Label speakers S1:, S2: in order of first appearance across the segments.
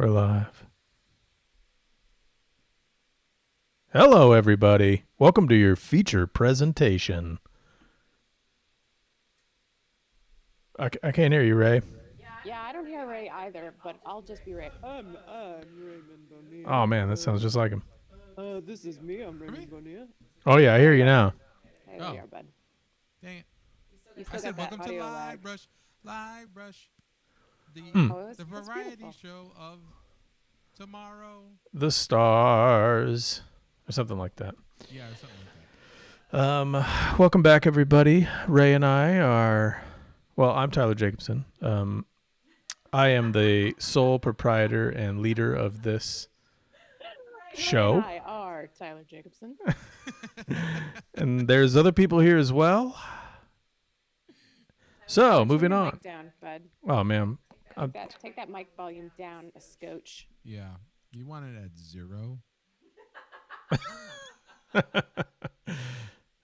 S1: We're live. Hello, everybody. Welcome to your feature presentation. I can't hear you, Ray.
S2: Yeah, I don't hear Ray either, but I'll just be Ray. I'm Raymond
S1: Oh,
S2: Bonilla.
S1: man, that sounds just like him.
S2: This is me. I'm
S3: For me?
S2: Raymond Bonilla.
S1: Oh, yeah, I
S2: There
S1: hear
S2: you
S1: you
S2: go.
S1: now.
S2: Hey, there you
S3: Oh,
S2: are, bud.
S3: dang it.
S2: You
S3: I
S2: still got
S3: said,
S2: that
S3: welcome to
S2: audio lag.
S3: LiveBrush. LiveBrush,
S1: Hmm.
S2: Oh,
S3: the
S2: it's
S3: variety
S2: beautiful.
S3: show of tomorrow.
S1: The stars. Or something like that.
S3: Yeah, or something like that.
S1: Welcome back, everybody. Ray and I are... Well, I'm Tyler Jacobson. I am the sole proprietor and leader of this
S2: Ray
S1: show.
S2: and I are Tyler Jacobson.
S1: And there's other people here as well. So,
S2: Turn
S1: moving
S2: your
S1: on.
S2: mic down, bud.
S1: Oh, man.
S2: Take that mic volume down a scotch.
S3: Yeah, you want it at 0?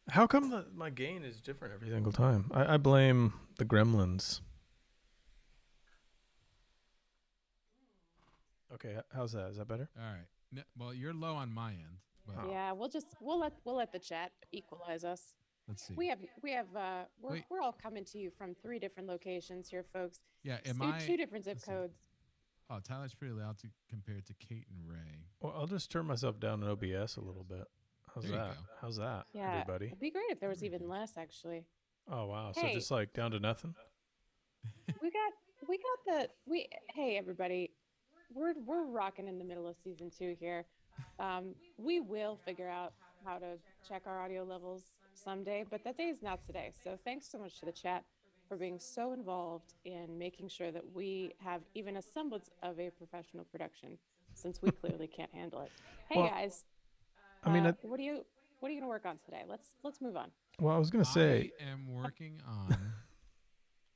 S1: How come my gain is different every single time? I blame the gremlins. Okay, how's that? Is that better?
S3: All right. Well, you're low on my end, but
S2: Yeah, we'll let the chat equalize us.
S3: let's see.
S2: We're all coming to you from 3 different locations here, folks.
S3: Yeah,
S2: Two different zip codes.
S3: Oh, Tyler's pretty loud compared to Kate and Ray.
S1: Well, I'll just turn myself down in OBS a little bit. How's
S3: There you
S1: that?
S3: go.
S1: How's that,
S2: Yeah,
S1: everybody?
S2: it'd be great if there was even less, actually.
S1: Oh, wow. So
S2: Hey.
S1: just like down to nothing?
S2: Hey everybody, we're rocking in the middle of season 2 here. We will figure out how to check our audio levels someday, but that day is not today. So thanks so much to the chat for being so involved in making sure that we have even a semblance of a professional production, since we clearly can't handle it. Hey
S1: Well,
S2: guys,
S1: I mean,
S2: what are you gonna work on today? Let's move on.
S1: well, I was going to say...
S3: I am working on.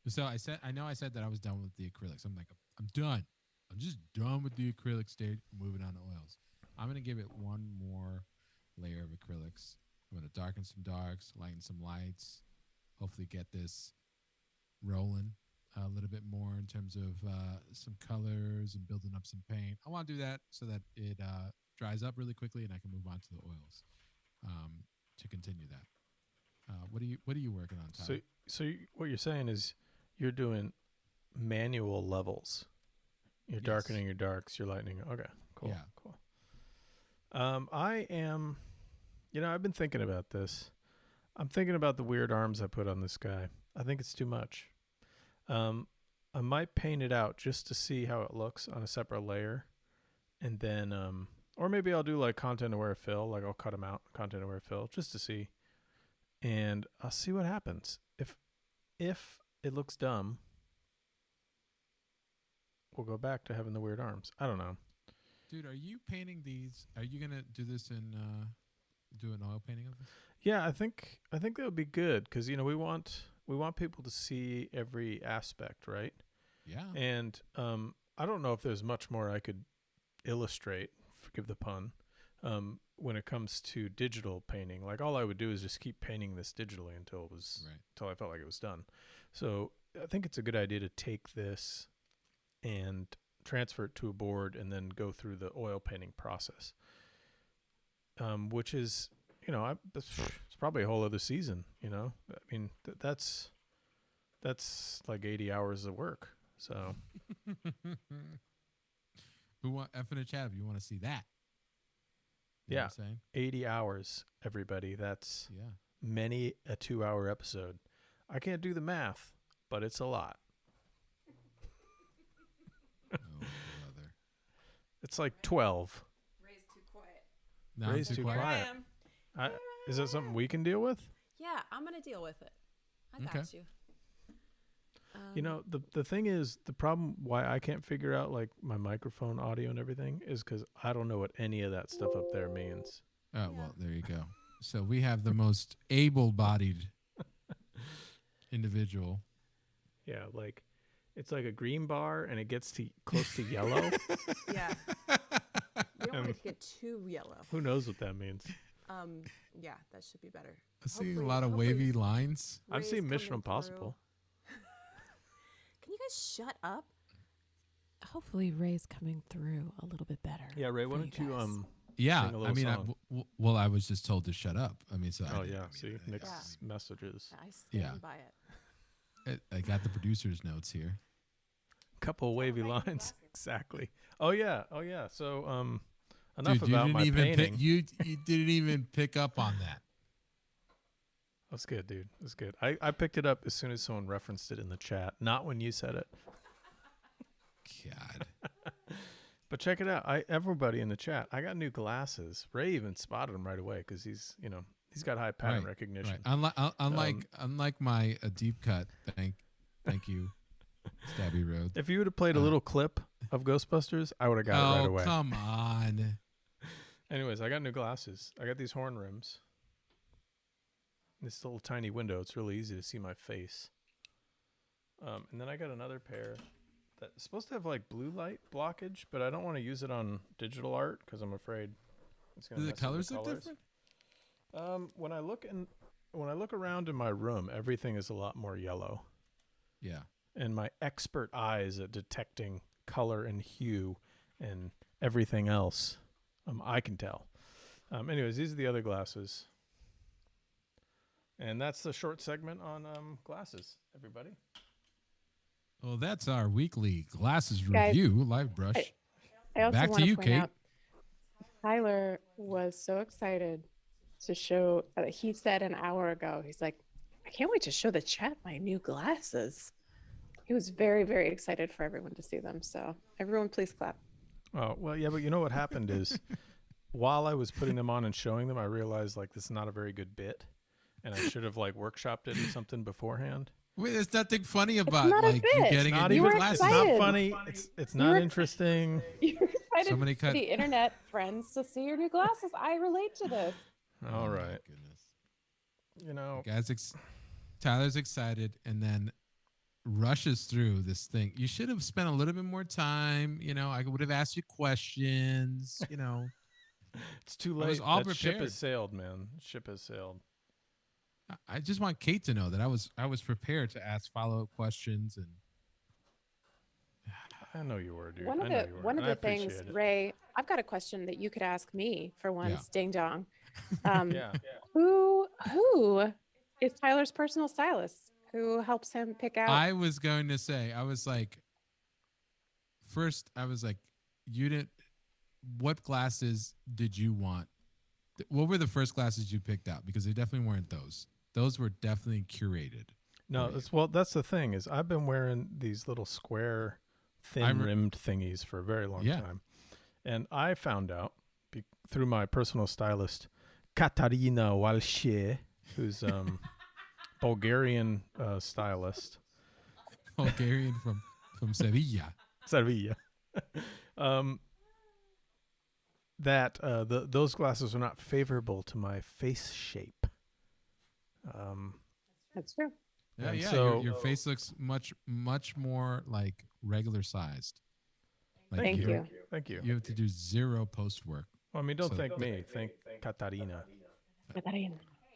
S3: So I said that I was done with the acrylics. I'm like, I'm done. I'm just done with the acrylic stage. Moving on to oils. I'm gonna give it one more layer of acrylics. I'm gonna darken some darks, lighten some lights. Hopefully, get this rolling a little bit more in terms of some colors and building up some paint. I want to do that so that it dries up really quickly and I can move on to the oils to continue that. What are you working on, Tyler?
S1: So what you're saying is you're doing manual levels. You're darkening your darks, you're lightening. Okay, cool.
S3: Yeah.
S1: Cool. I am, I've been thinking about this. I'm thinking about the weird arms I put on this guy. I think it's too much. I might paint it out just to see how it looks on a separate layer. And then, or maybe I'll do like content aware fill, like I'll cut them out, content aware fill, just to see. And I'll see what happens. If it looks dumb, we'll go back to having the weird arms. I don't know.
S3: Dude, are you painting these? Are you gonna do this in do an oil painting of this?
S1: Yeah, I think that would be good because we want people to see every aspect, right?
S3: Yeah.
S1: And I don't know if there's much more I could illustrate. Forgive the pun. When it comes to digital painting, like all I would do is just keep painting this digitally until I felt like it was done. So I think it's a good idea to take this and transfer it to a board and then go through the oil painting process, which is, it's probably a whole other season. I mean, that's like 80 hours of work. So
S3: Who want F in the chat if you want to see that? You
S1: yeah,
S3: know what I'm saying?
S1: 80 hours, everybody. That's many a 2-hour episode. I can't do the math, but it's a lot.
S3: Oh, brother.
S1: It's like 12.
S4: Ray's too quiet.
S3: No,
S1: Ray's
S3: too
S1: too
S3: quiet.
S1: quiet.
S4: I am.
S1: Is that something we can deal with?
S4: Yeah, I'm gonna deal with it. I got
S3: Okay.
S4: you.
S1: The thing is, the problem why I can't figure out like my microphone audio and everything is because I don't know what any of that stuff up there means.
S3: Oh, well, there you go. So we have the most able-bodied individual.
S1: Yeah, like it's like a green bar and it gets to close to yellow.
S4: Yeah. You don't want it to get too yellow.
S1: Who knows what that means?
S4: Yeah, that should be better.
S3: I see a
S4: Hopefully-
S3: lot of
S4: hopefully
S3: wavy lines.
S1: I've
S4: Ray's
S1: seen Mission
S4: coming
S1: Impossible.
S4: through. Can you guys shut up?
S2: hopefully Ray's coming through a little bit better.
S1: Yeah, Ray, why
S2: for
S1: don't
S2: you
S1: you
S2: guys.
S3: Yeah,
S1: sing a
S3: I
S1: little
S3: mean,
S1: song?
S3: well, I was just told to shut up. I mean, so
S1: Oh
S3: I,
S1: yeah,
S3: I mean,
S1: see Nick's messages.
S2: I stand
S3: Yeah.
S2: by it.
S3: I got the producer's notes here.
S1: Couple wavy lines, exactly. Oh yeah. So enough
S3: Dude, you
S1: about
S3: didn't
S1: my
S3: even
S1: painting.
S3: you didn't even pick up on that.
S1: That's good, dude. That's good. I picked it up as soon as someone referenced it in the chat, not when you said it.
S3: God.
S1: But check it out. Everybody in the chat, I got new glasses. Ray even spotted them right away because he's got high pattern recognition.
S3: Right. Unlike my deep cut. Thank you, Stabby Road.
S1: If you would have played a little clip of Ghostbusters, I would have got it right away.
S3: Oh, come on.
S1: Anyways, I got new glasses. I got these horn rims. This little tiny window. It's really easy to see my face. And then I got another pair that's supposed to have like blue light blockage, but I don't want to use it on digital art because I'm afraid it's going to
S3: Do the colors look different?
S1: When I look around in my room, everything is a lot more yellow.
S3: Yeah.
S1: And my expert eyes at detecting color and hue and everything else, I can tell. Anyways, these are the other glasses. And that's the short segment on glasses, everybody.
S3: Well, that's our weekly glasses
S2: Guys,
S3: review, LiveBrush.
S2: I also
S3: Back
S2: want
S3: to you,
S2: point
S3: Kate.
S2: out, Tyler was so excited to show. He said an hour ago, he's like, "I can't wait to show the chat my new glasses." He was very, very excited for everyone to see them. So everyone, please clap.
S1: Oh, well, yeah, but you know what happened is while I was putting them on and showing them, I realized like this is not a very good bit. And I should have like workshopped it or something beforehand.
S3: Wait, there's nothing funny about
S2: not a
S3: like you
S2: bit.
S3: getting
S1: Not
S3: a
S1: even
S3: new
S1: it's
S3: glasses.
S1: not
S2: excited.
S1: funny. It's not interesting.
S2: You're excited
S3: Somebody
S2: for
S3: cut-
S2: the internet friends to see your new glasses. I relate to this.
S1: All
S3: Oh, my
S1: right.
S3: goodness.
S1: You know,
S3: Tyler's excited and then rushes through this thing. You should have spent a little bit more time. I would have asked you questions.
S1: it's too
S3: I
S1: late.
S3: was all
S1: That ship
S3: prepared.
S1: has sailed, man. Ship has sailed.
S3: I just want Kate to know that I was prepared to ask follow-up questions and
S1: I know you were, dude.
S2: One
S1: I
S2: of
S1: know
S2: the
S1: you were.
S2: one of
S1: and I
S2: the things,
S1: appreciate it.
S2: Ray, I've got a question that you could ask me for once. Ding dong.
S1: Yeah.
S2: Who is Tyler's personal stylist? Who helps him pick out?
S3: I was going to say, you didn't, what glasses did you want? What were the first glasses you picked out? Because they definitely weren't those. Those were definitely curated.
S1: No, that's the thing is I've been wearing these little square, thin-rimmed thingies for a very long time. And I found out through my personal stylist, Katarina Walshe, who's Bulgarian stylist.
S3: Bulgarian from Sevilla.
S1: Sevilla. That those glasses are not favorable to my face shape.
S2: That's true.
S3: Yeah,
S1: And
S3: yeah.
S1: so-
S3: Your face looks much more like regular sized. Like
S2: Thank you.
S1: Thank you.
S3: You have to do zero post work.
S1: Well, I mean, don't
S3: So-
S1: thank me. Thank Katarina.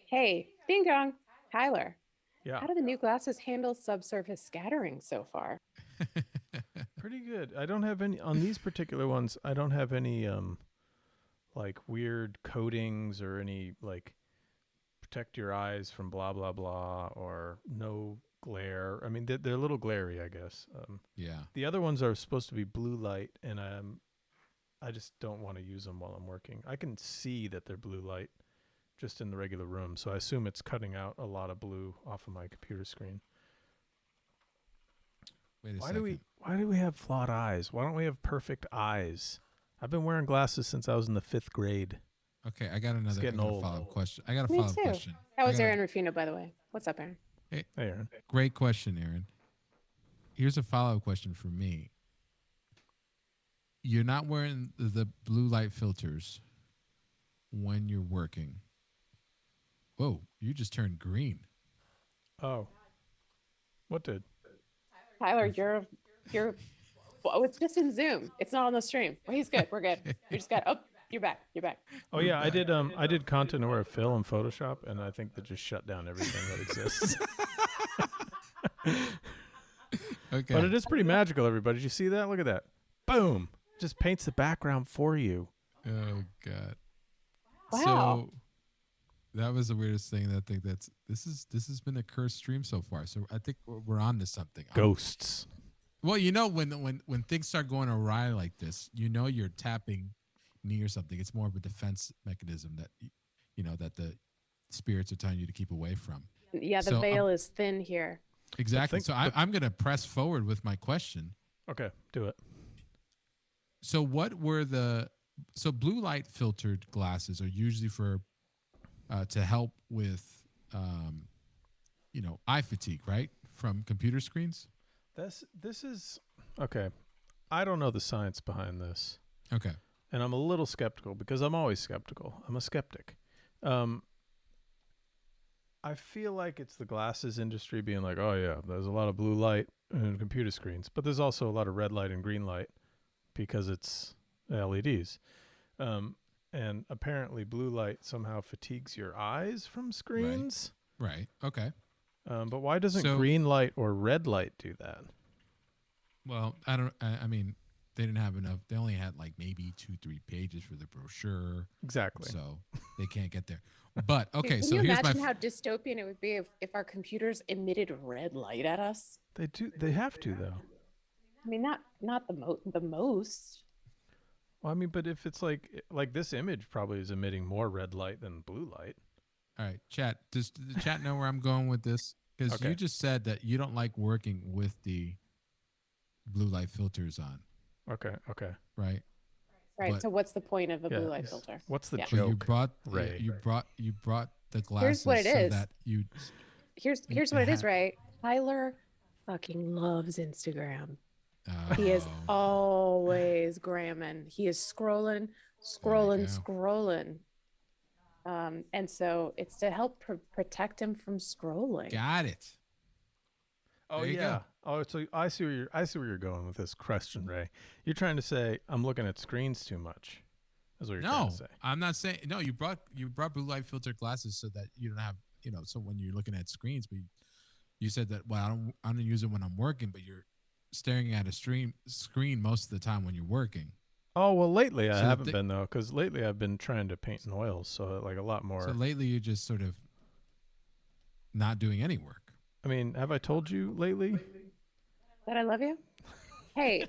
S2: Hey, ding dong, Tyler.
S1: Yeah,
S2: How do the new glasses handle subsurface scattering so far?
S1: pretty good. I don't have any on these particular ones. I don't have any like weird coatings or any like protect your eyes from blah blah blah or no glare. I mean, they're a little glary, I guess.
S3: Yeah.
S1: The other ones are supposed to be blue light, and I just don't want to use them while I'm working. I can see that they're blue light just in the regular room, so I assume it's cutting out a lot of blue off of my computer screen.
S3: Wait a
S1: Why
S3: second.
S1: do we have flawed eyes? Why don't we have perfect eyes? I've been wearing glasses since I was in the 5th grade.
S3: Okay, I got another
S1: getting old.
S3: follow-up question. I got a
S2: Me
S3: follow-up
S2: too.
S3: question.
S2: That was
S3: I got a-
S2: Aaron Rufino, by the way. What's up, Aaron?
S1: Hey, Aaron.
S3: Great question, Aaron. Here's a follow-up question for me. You're not wearing the blue light filters when you're working. Whoa, you just turned green.
S1: Oh. What did?
S2: Tyler, you're. Well, it's just in Zoom. It's not on the stream. Well, he's good. We're good. You just got. Oh, you're back. You're back.
S1: Oh yeah, I did content aware fill in Photoshop, and I think that just shut down everything that exists.
S3: Okay.
S1: But it is pretty magical, everybody. Did you see that? Look at that. Boom. Just paints the background for you.
S3: Oh God.
S2: Wow.
S3: So that was the weirdest thing. I think this has been a cursed stream so far. So I think we're on to something.
S1: Ghosts.
S3: Well, when things start going awry like this, you're tapping me or something. It's more of a defense mechanism that that the spirits are telling you to keep away from.
S2: Yeah, the veil is thin here.
S3: Exactly. I'm going to press forward with my question.
S1: Okay, do it.
S3: So what were blue light filtered glasses are usually for to help with eye fatigue, right? From computer screens?
S1: This is okay. I don't know the science behind this.
S3: Okay.
S1: And I'm a little skeptical because I'm always skeptical. I'm a skeptic. I feel like it's the glasses industry being like, oh yeah, there's a lot of blue light in computer screens, but there's also a lot of red light and green light because it's LEDs. And apparently blue light somehow fatigues your eyes from screens.
S3: Right. Okay.
S1: But why doesn't green light or red light do that?
S3: Well, I mean, they didn't have enough. They only had like maybe 2-3 pages for the brochure.
S1: Exactly.
S3: So they can't get there. But okay,
S2: Can you imagine how dystopian it would be if our computers emitted red light at us?
S1: They do. They have to though.
S2: I mean, not the most.
S1: Well, I mean, but if it's like this image probably is emitting more red light than blue light.
S3: All right, chat. Does the chat know where I'm going with this? Because you just said that you don't like working with the blue light filters on.
S1: Okay.
S3: Right.
S2: Right.
S3: But,
S2: so what's the point of a blue light filter?
S1: What's the joke?
S3: You brought
S1: Ray.
S3: You brought the glasses.
S2: Here's what it is.
S3: So that you.
S2: Here's what it is, Ray. Tyler fucking loves Instagram. He is always gramming. He is scrolling. And so it's to help protect him from scrolling.
S3: Got it.
S1: Oh yeah. Oh, so I see where you're going with this question, Ray. You're trying to say I'm looking at screens too much. That's what you're trying to say.
S3: No, I'm not saying. No, you brought blue light filter glasses so that you don't have so when you're looking at screens, but you said that I don't use it when I'm working, but you're staring at a screen most of the time when you're working.
S1: Oh, well, lately I haven't been, though, because lately I've been trying to paint in oils, so like a lot more.
S3: So lately you're just sort of not doing any work.
S1: I mean, have I told you lately?
S2: That I love you? Hey,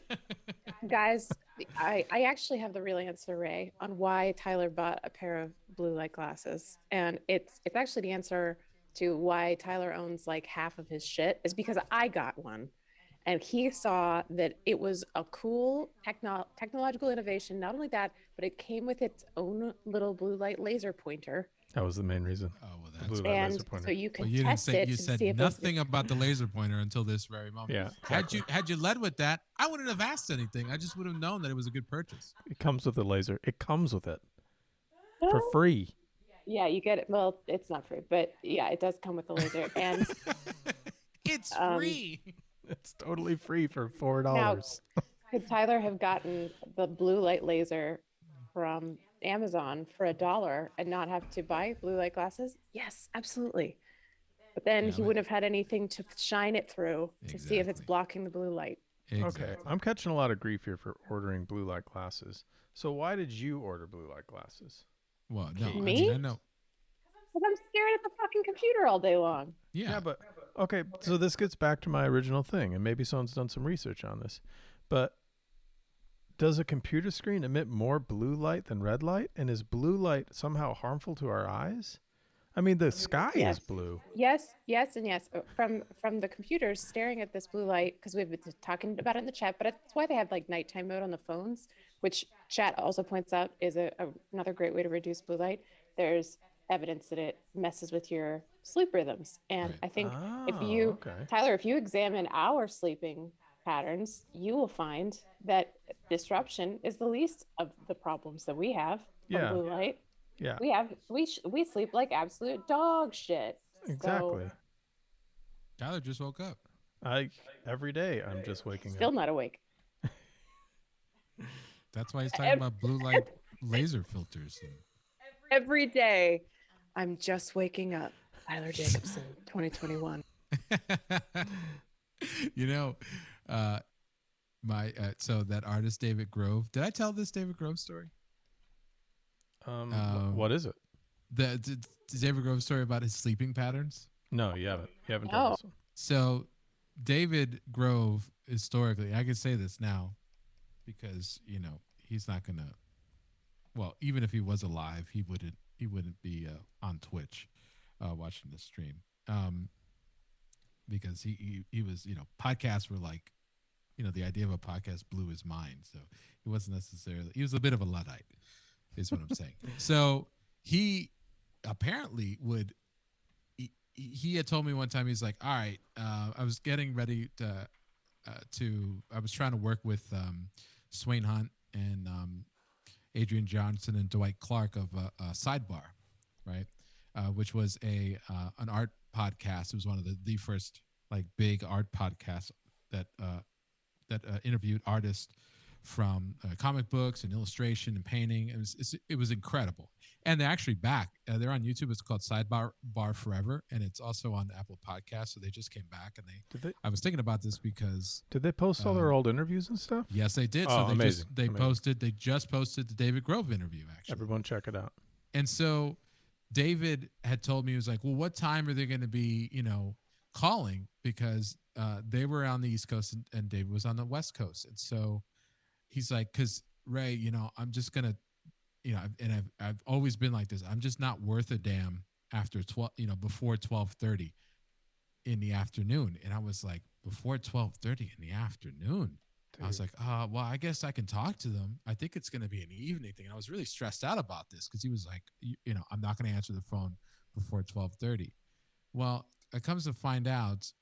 S2: guys, I actually have the real answer, Ray, on why Tyler bought a pair of blue light glasses. And it's actually the answer to why Tyler owns like half of his shit is because I got one. And he saw that it was a cool technological innovation. Not only that, but it came with its own little blue light laser pointer.
S1: That was the main reason.
S3: Oh, well,
S1: that's blue
S2: light laser pointer. So you can test it.
S3: You said nothing about the laser pointer until this very moment.
S1: Yeah. Exactly.
S3: Had you led with that, I wouldn't have asked anything. I just would have known that it was a good purchase.
S1: It comes with a laser. It comes with it for free.
S2: Yeah, you get it. Well, it's not free, but yeah, it does come with the laser, and
S3: it's free.
S1: It's totally free for $4.
S2: Now, could Tyler have gotten the blue light laser from Amazon for $1 and not have to buy blue light glasses? Yes, absolutely. But then he wouldn't have had anything to shine it through to see if it's blocking the blue light.
S3: Exactly.
S1: Okay, I'm catching a lot of grief here for ordering blue light glasses. So why did you order blue light glasses?
S3: Well, no,
S2: Me?
S3: I know.
S2: Because I'm staring at the fucking computer all day long.
S3: Yeah,
S1: but okay, so this gets back to my original thing, and maybe someone's done some research on this, but does a computer screen emit more blue light than red light? And is blue light somehow harmful to our eyes? I mean, the sky is blue.
S2: Yes, and yes. From the computers staring at this blue light, because we've been talking about it in the chat, but that's why they have like nighttime mode on the phones, which chat also points out is another great way to reduce blue light. There's evidence that it messes with your sleep rhythms. And I think Tyler, if you examine our sleeping patterns, you will find that disruption is the least of the problems that we have from blue light.
S1: Yeah.
S2: We sleep like absolute dog shit.
S1: Exactly.
S2: So,
S3: Tyler just woke up.
S1: Every day I'm just waking up.
S2: Still not awake.
S3: That's why he's talking about blue light laser filters.
S2: Every day I'm just waking up. Tyler Jacobson, 2021.
S3: You know, so that artist David Grove. Did I tell this David Grove story?
S1: What is it?
S3: The David Grove story about his sleeping patterns?
S1: No, you haven't. You haven't
S2: No.
S1: told us one.
S3: So David Grove, historically, I can say this now because, he's not going to, well, even if he was alive, he wouldn't be on Twitch watching the stream. Because he was, podcasts were like, the idea of a podcast blew his mind. So he wasn't necessarily, he was a bit of a Luddite, is what I'm saying. So he apparently would, he had told me one time, he's like, all right, I was getting ready I was trying to work with Swain Hunt and Adrian Johnson and Dwight Clark of Sidebar, right? Which was an art podcast. It was one of the first like big art podcasts that interviewed artists from comic books and illustration and painting. It was incredible. And they're actually back. They're on YouTube. It's called Sidebar Forever, and it's also on Apple Podcasts. So they just came back, and I was thinking about this because
S1: did they post all their old interviews and stuff?
S3: Yes, they did.
S1: Oh,
S3: so
S1: amazing.
S3: They just posted the David Grove interview. Actually,
S1: Everyone check it out.
S3: And so David had told me, he was like, well, what time are they going to be, calling? Because they were on the East Coast and David was on the West Coast. And so he's like, because Ray, I'm just going to, and I've always been like this. I'm just not worth a damn after 12, before 12:30 in the afternoon. And I was like, before 12:30 in the afternoon. Dude. I was like, well, I guess I can talk to them. I think it's going to be an evening thing. And I was really stressed out about this because he was like, I'm not going to answer the phone before 12:30. Well, it comes to find out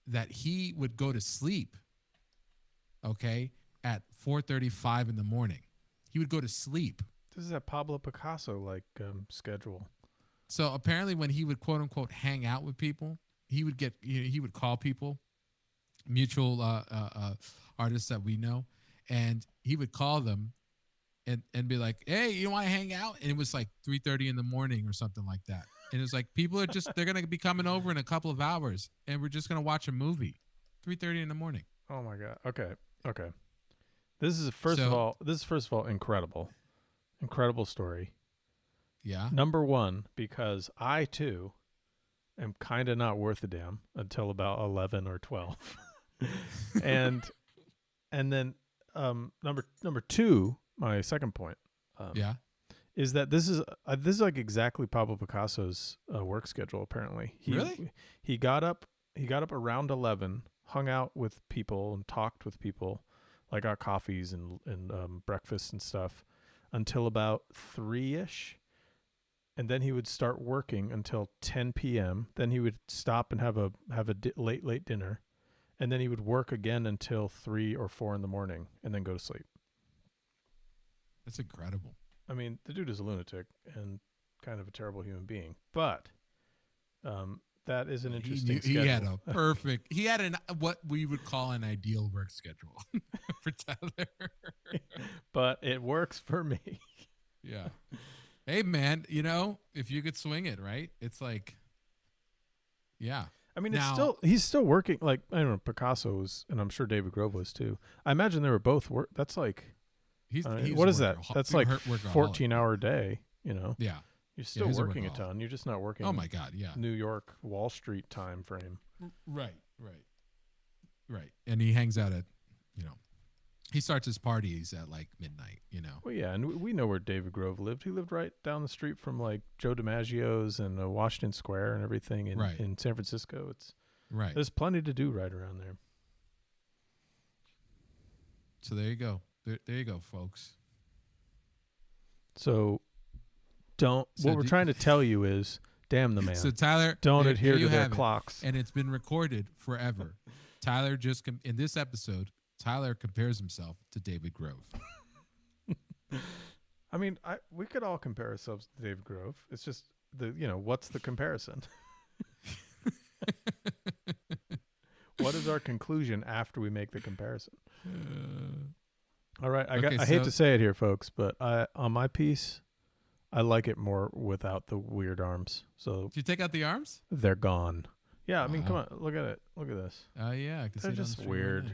S3: that he would go to sleep, okay, at 4:35 in the morning. He would go to sleep.
S1: This is a Pablo Picasso like schedule.
S3: So apparently, when he would quote unquote hang out with people, he would get he would call people, mutual artists that we know, and he would call them and be like, "Hey, you want to hang out?" And it was like 3:30 in the morning or something like that. And it's like people are they're gonna be coming over in a couple of hours, and we're just gonna watch a movie, 3:30 in the morning.
S1: Oh my God. Okay. This is first of all incredible story.
S3: Yeah.
S1: Number one, because I too am kind of not worth a damn until about 11 or 12, and then number two, my second point, is that this is like exactly Pablo Picasso's work schedule. Apparently, he got up around 11, hung out with people and talked with people. Like got coffees and breakfast and stuff until about 3-ish. And then he would start working until 10 p.m. Then he would stop and have a late dinner. And then he would work again until 3 or 4 in the morning and then go to sleep.
S3: That's incredible.
S1: I mean, the dude is a lunatic and kind of a terrible human being. But that is an interesting schedule.
S3: He had what we would call an ideal work schedule for Tyler.
S1: But it works for me.
S3: Yeah. Hey man, if you could swing it, right? It's like, yeah.
S1: I mean, he's still working. Like, I don't know, Picasso was, and I'm sure David Grove was too. I imagine they were both that's like,
S3: he's
S1: what is that? That's like 14-hour day,
S3: Yeah.
S1: You're still working a ton. You're just not working.
S3: Oh my God, yeah.
S1: New York, Wall Street time frame.
S3: Right. And he hangs out at, he starts his parties at like midnight,
S1: Well, yeah, and we know where David Grove lived. He lived right down the street from like Joe DiMaggio's and Washington Square and everything in San Francisco. There's plenty to do right around there.
S3: So there you go. There you go, folks.
S1: So what we're trying to tell you is, damn the man.
S3: So Tyler,
S1: don't adhere to their clocks.
S3: And it's been recorded forever. Tyler in this episode, Tyler compares himself to David Grove.
S1: I mean, we could all compare ourselves to David Grove. It's just what's the comparison? What is our conclusion after we make the comparison? All right, I hate to say it here, folks, but on my piece, I like it more without the weird arms. So
S3: did you take out the arms?
S1: They're gone. Yeah, I mean, come
S3: Wow.
S1: on, look at it. Look at this.
S3: Yeah, I can see
S1: They're
S3: it on the
S1: just
S3: stream right
S1: weird.
S3: now.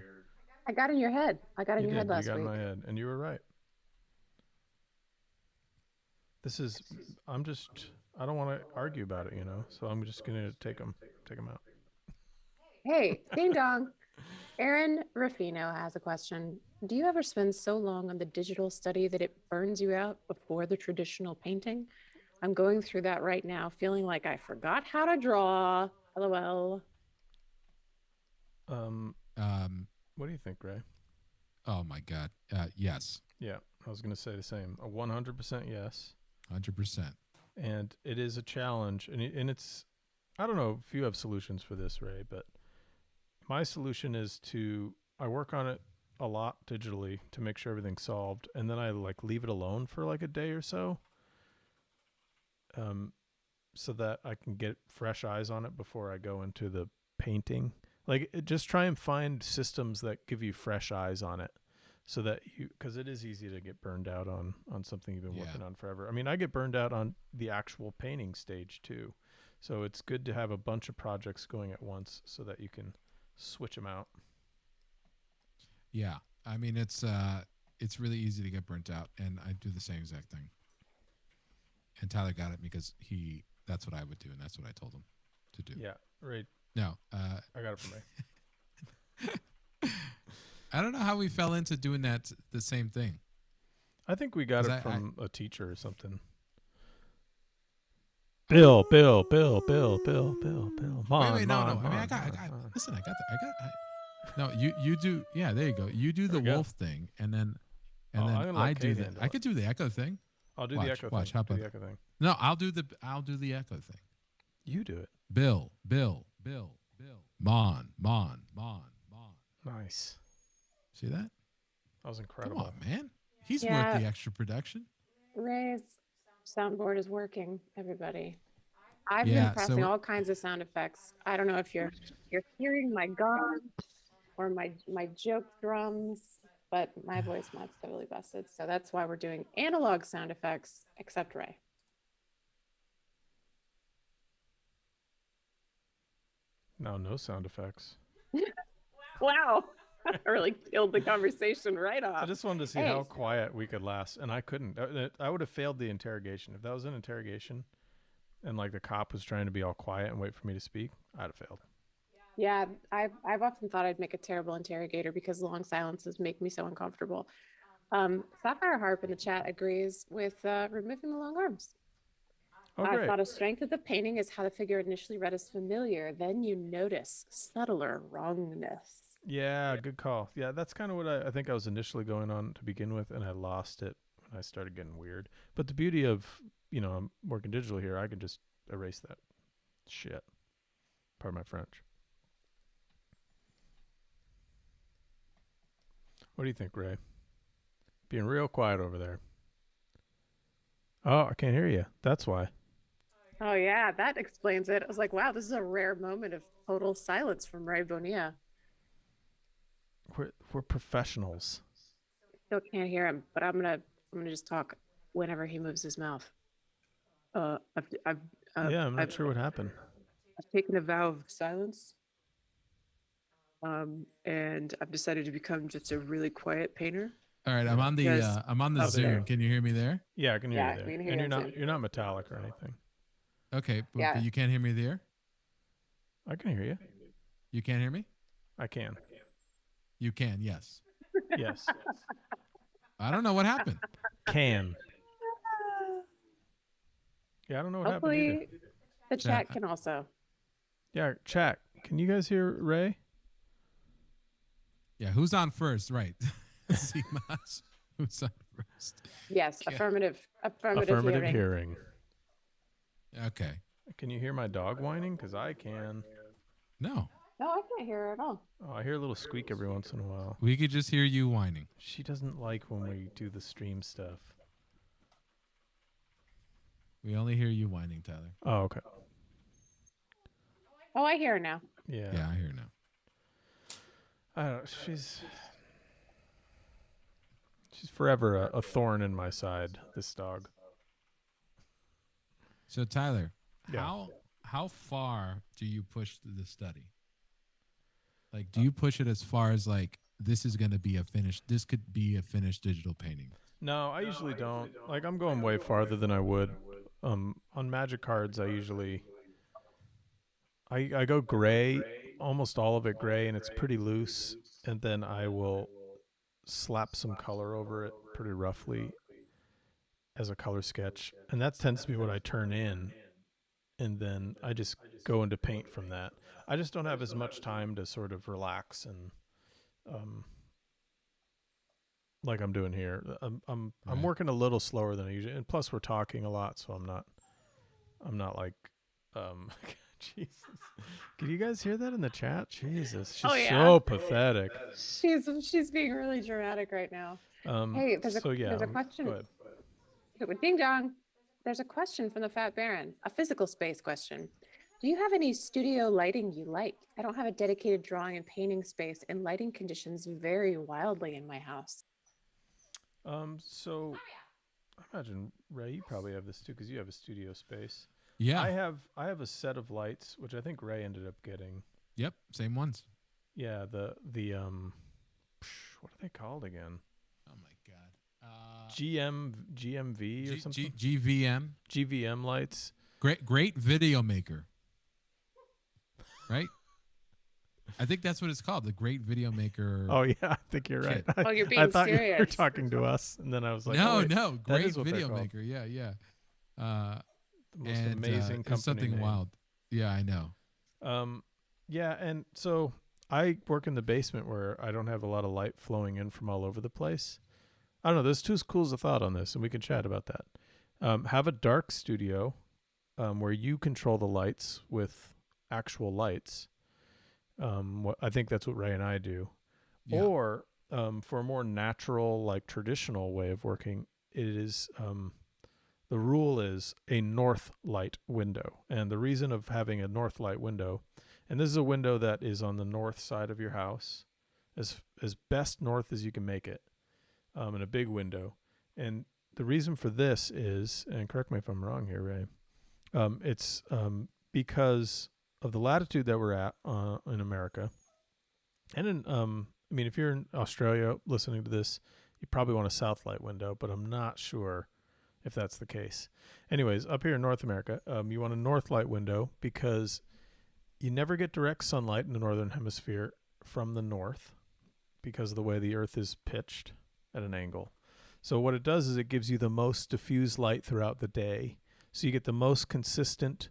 S2: I got in your head. I got in
S1: You
S2: your head
S1: did. You
S2: last
S1: got in
S2: week.
S1: my head, and you were right. This is. I'm just. I don't want to argue about it, So I'm just gonna take them out.
S2: Hey, ding dong. Aaron Ruffino has a question. Do you ever spend so long on the digital study that it burns you out before the traditional painting? I'm going through that right now, feeling like I forgot how to draw. LOL.
S1: What do you think, Ray?
S3: Oh my God. Yes.
S1: Yeah, I was gonna say the same. A 100% yes.
S3: 100%.
S1: And it is a challenge, and it's. I don't know if you have solutions for this, Ray, but my solution is I work on it a lot digitally to make sure everything's solved, and then I leave it alone for a day or so. So that I can get fresh eyes on it before I go into the painting. Just try and find systems that give you fresh eyes on it, so that because it is easy to get burned out on something you've been working on forever. I mean, I get burned out on the actual painting stage too. So it's good to have a bunch of projects going at once so that you can switch them out.
S3: Yeah. I mean, it's really easy to get burnt out, and I do the same exact thing. And Tyler got it because that's what I would do, and that's what I told him to do.
S1: Yeah, right.
S3: No,
S1: I got it from me.
S3: I don't know how we fell into doing the same thing.
S1: I think we got it from a teacher or something. Bill.
S3: Wait, no.
S1: I
S3: mean, I got. Listen, I got. No, you do. Yeah, there you go. You do the wolf thing, and then I do that. I could do the echo thing.
S1: I'll do the echo thing.
S3: Watch, how about
S1: the echo thing?
S3: No, I'll do the echo thing.
S1: You do it.
S3: Bill. Mon.
S1: Nice.
S3: See that?
S1: That was incredible.
S3: Come on, man. He's worth the extra production.
S2: Ray's soundboard is working, everybody. I've been pressing all kinds of sound effects. I don't know if you're hearing my gong or my joke drums, but my voice mod's totally busted. So that's why we're doing analog sound effects, except Ray.
S1: No sound effects.
S2: Wow. I really killed the conversation right off.
S1: I just wanted to see how quiet we could last, and I couldn't. I would have failed the interrogation. If that was an interrogation and the cop was trying to be all quiet and wait for me to speak, I'd have failed.
S2: Yeah, I've often thought I'd make a terrible interrogator because long silences make me so uncomfortable. Sapphire Harp in the chat agrees with removing the long arms. I thought a strength of the painting is how the figure initially read as familiar. Then you notice subtler wrongness.
S1: Yeah, good call. Yeah, that's kind of what I think I was initially going on to begin with, and I lost it when I started getting weird. But the beauty of, I'm working digital here, I can just erase that shit. Pardon my French. What do you think, Ray? Being real quiet over there. Oh, I can't hear you. That's why.
S2: Oh, yeah, that explains it. I was like, wow, this is a rare moment of total silence from Ray Bonilla.
S1: We're professionals.
S2: Still can't hear him, but I'm gonna just talk whenever he moves his mouth. I'm
S1: not sure what happened.
S2: I've taken a vow of silence, and I've decided to become just a really quiet painter.
S3: All right, I'm on the Zoom. Can you hear me there?
S1: Yeah, I can hear you there. And you're not metallic or anything.
S3: Okay, but you can't hear me there?
S1: I can hear you.
S3: You can't hear me?
S1: I can.
S3: You can, yes.
S1: Yes.
S3: I don't know what happened.
S1: Can. Yeah, I don't know what happened either.
S2: Hopefully the chat can also.
S1: Yeah, chat. Can you guys hear Ray?
S3: Yeah, who's on first? Right. CMOS. Who's on first?
S2: Yes, affirmative hearing.
S3: Okay.
S1: Can you hear my dog whining? Because I can.
S3: No.
S2: No, I can't hear her at all.
S1: Oh, I hear a little squeak every once in a while.
S3: We could just hear you whining.
S1: She doesn't like when we do the stream stuff.
S3: We only hear you whining, Tyler.
S1: Oh, okay.
S2: Oh, I hear her now.
S1: Yeah.
S3: Yeah, I hear her now.
S1: I don't know. She's forever a thorn in my side, this dog.
S3: So, Tyler, how far do you push the study? Like, do you push it as far as like this is going to be a finished? This could be a finished digital painting.
S1: No, I usually don't. Like, I'm going way farther than I would. On Magic cards, I go gray, almost all of it gray, and it's pretty loose. And then I will slap some color over it pretty roughly as a color sketch, and that tends to be what I turn in, and then I just go into paint from that. I just don't have as much time to sort of relax and like I'm doing here. I'm working a little slower than I usually, and plus we're talking a lot, so I'm not like Jesus. Can you guys hear that in the chat? Jesus, she's so pathetic.
S2: She's being really dramatic right now. Hey, there's a question.
S1: Go ahead.
S2: Ding dong. There's a question from the Fat Baron, a physical space question. Do you have any studio lighting you like? I don't have a dedicated drawing and painting space, and lighting conditions vary wildly in my house.
S1: So I imagine Ray, you probably have this too because you have a studio space.
S3: Yeah,
S1: I have a set of lights which I think Ray ended up getting.
S3: Yep, same ones.
S1: Yeah, the what are they called again?
S3: Oh my god.
S1: GMV or something. GVM lights.
S3: Great video maker. Right? I think that's what it's called, the Great Video Maker.
S1: Oh yeah, I think you're right.
S2: Oh, you're being
S1: I thought
S2: serious.
S1: you were talking to us, and then I was like,
S3: no, Great Video Maker. Yeah.
S1: The most amazing company
S3: something
S1: name.
S3: wild. Yeah, I know.
S1: Yeah, and so I work in the basement where I don't have a lot of light flowing in from all over the place. I don't know. There's two schools of thought on this, and we can chat about that. Have a dark studio where you control the lights with actual lights. I think that's what Ray and I do. Yeah. Or for a more natural, like traditional way of working, it is the rule is a north light window. And the reason of having a north light window, and this is a window that is on the north side of your house, as best north as you can make it, and a big window. And the reason for this is, and correct me if I'm wrong here, Ray, it's because of the latitude that we're at in America. And in, I mean, if you're in Australia listening to this, you probably want a south light window, but I'm not sure if that's the case. Anyways, up here in North America, you want a north light window because you never get direct sunlight in the northern hemisphere from the north because of the way the earth is pitched at an angle. So what it does is it gives you the most diffused light throughout the day. So you get the most consistent,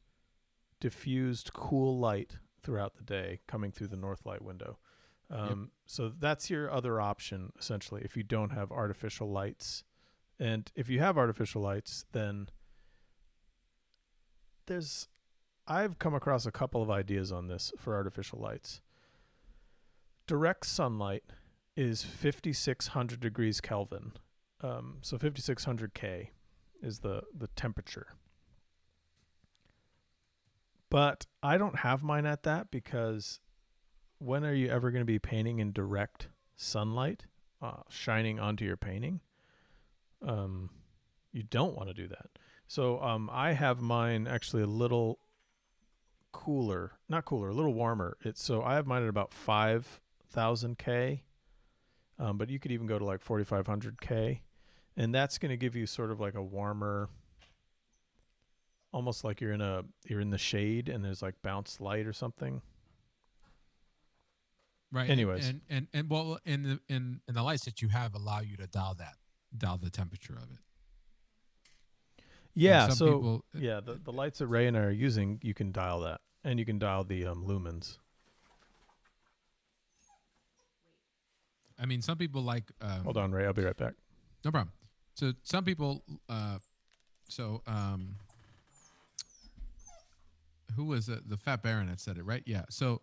S1: diffused, cool light throughout the day coming through the north light window. So that's your other option, essentially, if you don't have artificial lights. And if you have artificial lights, then I've come across a couple of ideas on this for artificial lights. Direct sunlight is 5,600 degrees Kelvin. So 5,600 K is the temperature. But I don't have mine at that because when are you ever going to be painting in direct sunlight shining onto your painting? You don't want to do that. So I have mine actually a little cooler, not cooler, a little warmer. So I have mine at about 5,000 K, but you could even go to like 4,500 K, and that's going to give you sort of like a warmer, almost like you're in the shade and there's like bounce light or something.
S3: Right.
S1: Anyways,
S3: and well, in the lights that you have allow you to dial the temperature of it.
S1: Yeah. So the lights that Ray and I are using, you can dial that, and you can dial the lumens.
S3: I mean, some people like.
S1: Hold on, Ray. I'll be right back.
S3: No problem. So some people. Who was it? The Fat Baron that said it, right? Yeah. So,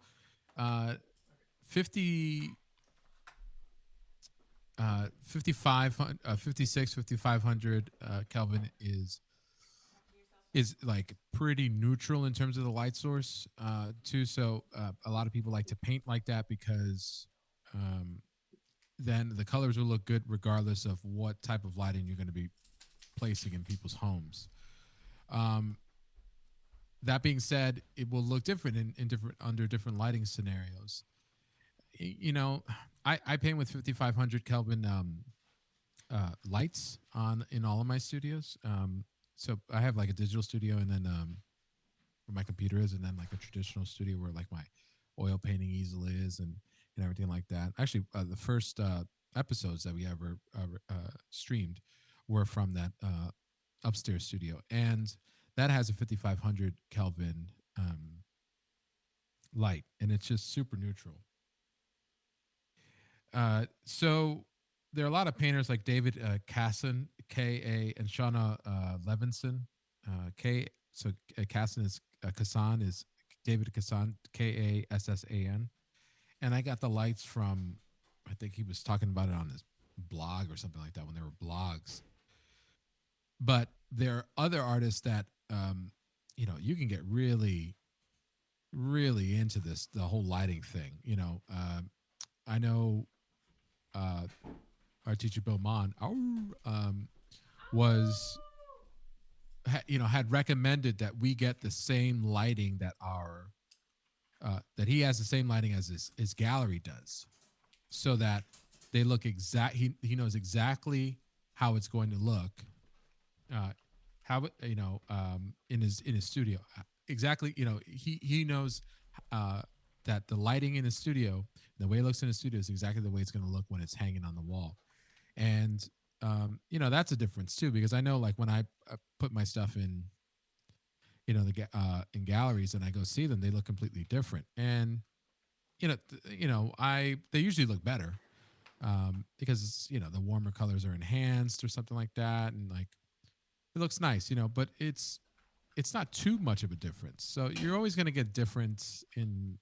S3: 5,500 Kelvin is like pretty neutral in terms of the light source too. So a lot of people like to paint like that because then the colors will look good regardless of what type of lighting you're going to be placing in people's homes. that being said, it will look different in different under different lighting scenarios. You know, I paint with 5500 Kelvin lights on in all of my studios. So I have like a digital studio, and then where my computer is, and then like a traditional studio where like my oil painting easel is, and everything like that. Actually, the first episodes that we ever streamed were from that upstairs studio, and that has a 5500 Kelvin light, and it's just super neutral. So there are a lot of painters like David Casson, K.A., and Shauna Levinson. K. So Casson is Kassan is David Kassan, Kassan. And I got the lights from, I think he was talking about it on his blog or something like that when there were blogs. But there are other artists that, you can get really, really into this, the whole lighting thing. I know our teacher Bill Mon was had recommended that we get the same lighting that that he has the same lighting as his gallery does, so that they look exact. He knows exactly how it's going to look, how it, in his studio exactly. He knows that the lighting in his studio, the way it looks in his studio, is exactly the way it's going to look when it's hanging on the wall. And that's a difference too, because I know like when I put my stuff in in galleries and I go see them, they look completely different. And they usually look better because the warmer colors are enhanced or something like that, and like it looks nice, but it's not too much of a difference. So you're always going to get difference in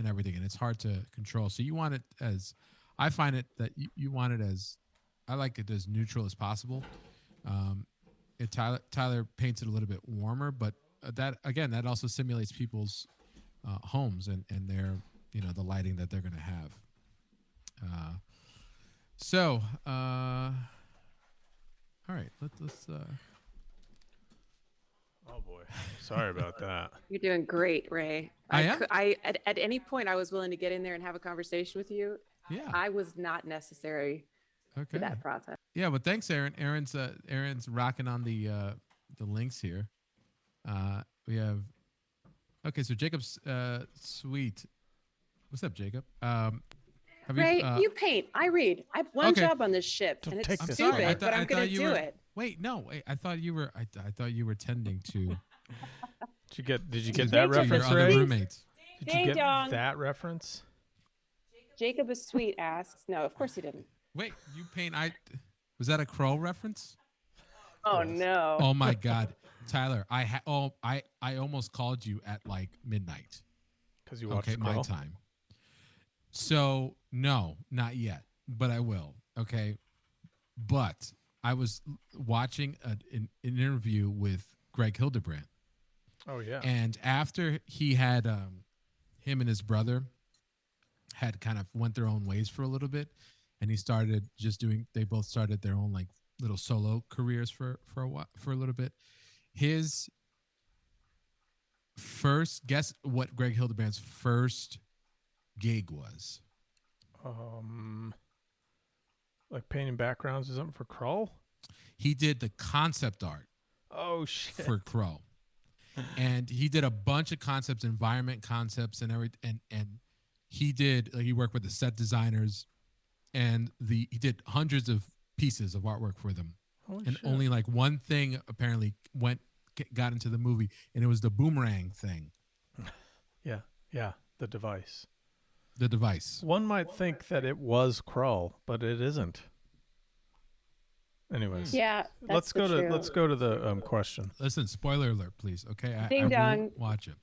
S3: everything, and it's hard to control. So you want it as, I find it that you want it as, I like it as neutral as possible. Tyler paints it a little bit warmer, but that also simulates people's homes and their the lighting that they're going to have. All right, let's.
S1: Oh boy, sorry about that.
S4: You're doing great, Ray.
S3: At
S4: At any point I was willing to get in there and have a conversation with you.
S3: Yeah,
S4: I was not necessary to that process.
S3: Yeah, but thanks, Aaron. Aaron's rocking on the links here. We have so Jacob's sweet. What's up, Jacob?
S4: Ray, you paint. I read. I have one job on this ship, and it's stupid, but I'm going to do it.
S3: Wait, no, wait. I thought you were. I thought you were tending to.
S1: Did you get that reference,
S3: Ray? Other roommates.
S1: Did you get that reference?
S2: Jacob is sweet asks. No, of course he didn't.
S3: Wait, you paint. Was that a Crow reference?
S4: Oh no!
S3: Oh my God, Tyler, I almost called you at like midnight
S1: because you watched
S3: my time. So no, not yet, but I will. Okay, but I was watching an interview with Greg Hildebrandt.
S1: Oh yeah,
S3: and after he had him and his brother had kind of went their own ways for a little bit, and he started just doing. They both started their own like little solo careers for a little bit. His first, guess what Greg Hildebrandt's first gig was?
S1: Like painting backgrounds or something for Krull?
S3: He did the concept art.
S1: Oh shit.
S3: For Krull. And he did a bunch of concepts, environment concepts and everything, and he worked with the set designers, and he did hundreds of pieces of artwork for them.
S1: Holy
S3: and
S1: shit.
S3: Only like one thing apparently got into the movie, and it was the boomerang thing.
S1: Yeah, the device.
S3: The device.
S1: One might think that it was Krull, but it isn't. Anyways,
S2: yeah.
S1: Let's go to the question.
S3: Listen, spoiler alert, please. Okay,
S2: Ding dong.
S3: Watch it.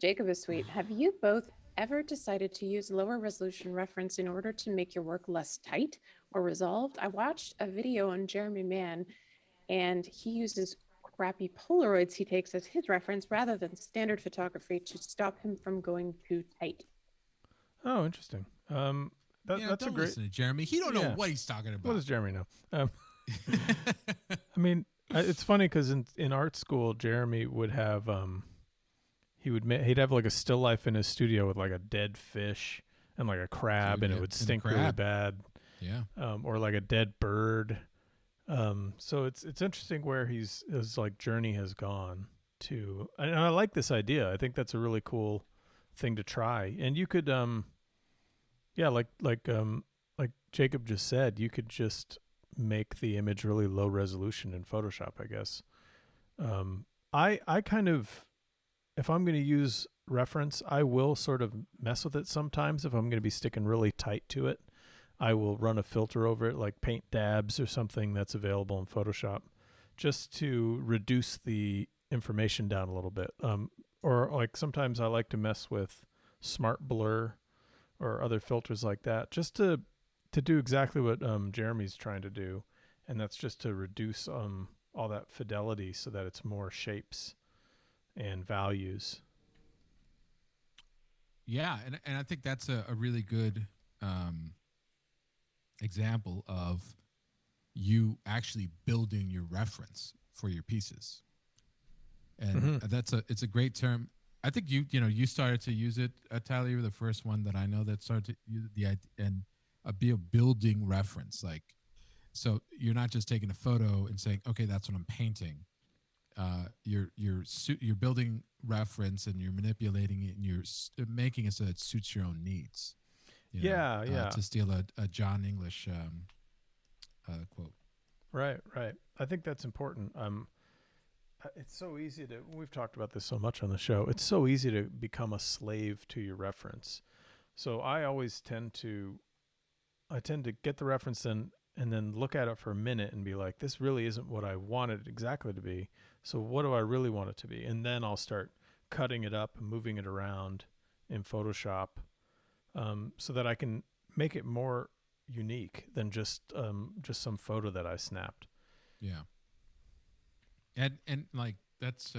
S2: Jacob is sweet. Have you both ever decided to use lower resolution reference in order to make your work less tight or resolved? I watched a video on Jeremy Mann, and he uses crappy Polaroids he takes as his reference rather than standard photography to stop him from going too tight.
S1: Oh, interesting. That's a great.
S3: Listen to Jeremy. He don't know what he's talking about.
S1: What does Jeremy know? I mean, it's funny because in art school, Jeremy would have he'd have like a still life in his studio with like a dead fish and like a crab, and it would stink really bad.
S3: Yeah.
S1: Or like a dead bird. So it's interesting where his like journey has gone to, and I like this idea. I think that's a really cool thing to try. And you could like Jacob just said, you could just make the image really low resolution in Photoshop, I guess. I kind of, if I'm going to use reference, I will sort of mess with it sometimes. If I'm going to be sticking really tight to it, I will run a filter over it, like paint dabs or something that's available in Photoshop, just to reduce the information down a little bit. Or like sometimes I like to mess with smart blur or other filters like that, just to do exactly what Jeremy's trying to do, and that's just to reduce all that fidelity so that it's more shapes and values.
S3: Yeah, and I think that's a really good example of you actually building your reference for your pieces. And it's a great term. I think you started to use it, Tyler. You were the first one that I know that started to use the idea and be a building reference. Like, so you're not just taking a photo and saying, okay, that's what I'm painting. You're building reference, and you're manipulating it, and you're making it so it suits your own needs. To steal a John English quote.
S1: Right. I think that's important. It's so easy to, we've talked about this so much on the show, it's so easy to become a slave to your reference. So I always tend to get the reference and then look at it for a minute and be like, this really isn't what I wanted it exactly to be. So what do I really want it to be? And then I'll start cutting it up and moving it around in Photoshop, so that I can make it more unique than just some photo that I snapped.
S3: Yeah. And like that's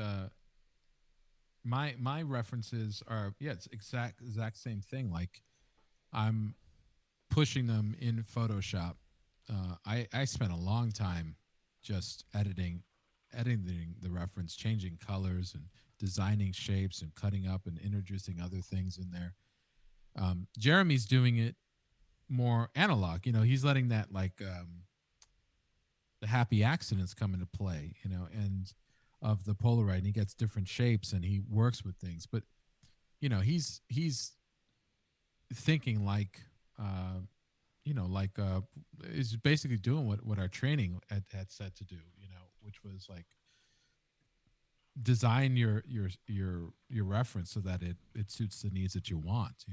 S3: my references are it's exact same thing. Like I'm pushing them in Photoshop. I spent a long time just editing the reference, changing colors and designing shapes and cutting up and introducing other things in there. Jeremy's doing it more analog. He's letting that like the happy accidents come into play, and of the Polaroid, and he gets different shapes and he works with things. But he's thinking like is basically doing what our training had said to do, which was like design your reference so that it suits the needs that you want.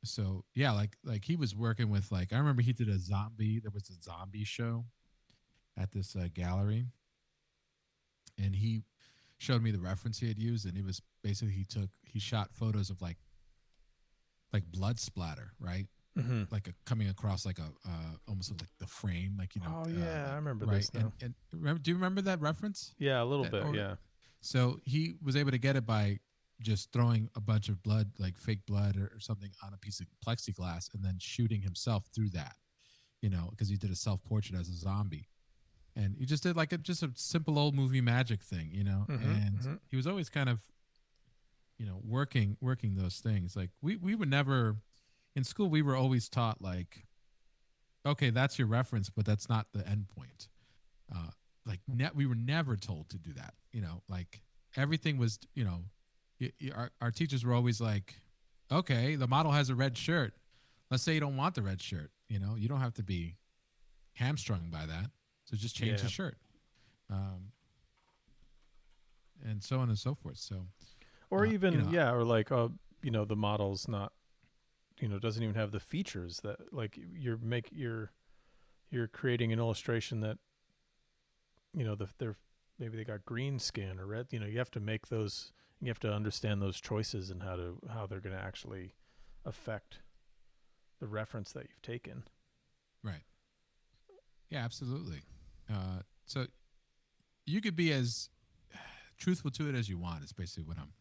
S3: So yeah, like he was working with, like, I remember he did there was a zombie show at this gallery, and he showed me the reference he had used, and it was basically he shot photos of like blood splatter, right? Like coming across like a almost like the frame, like
S1: Oh yeah, I remember
S3: right?
S1: this now.
S3: And do you remember that reference?
S1: Yeah, a little bit. Yeah.
S3: So he was able to get it by just throwing a bunch of blood, like fake blood or something, on a piece of plexiglass, and then shooting himself through that, because he did a self-portrait as a zombie. And he just did like just a simple old movie magic thing, and he was always kind of, working those things. Like we were never, in school, we were always taught like, okay, that's your reference, but that's not the end point. We were never told to do that, like everything was, our teachers were always like, okay, the model has a red shirt. Let's say you don't want the red shirt. You don't have to be hamstrung by that. So just change the shirt. And so on and so forth. So,
S1: or even, or like, the model's not, doesn't even have the features that, like, you're creating an illustration that, maybe they got green skin or red, you have to make those. You have to understand those choices and how they're going to actually affect the reference that you've taken.
S3: Right. Yeah, absolutely. So you could be as truthful to it as you want. Is basically what I'm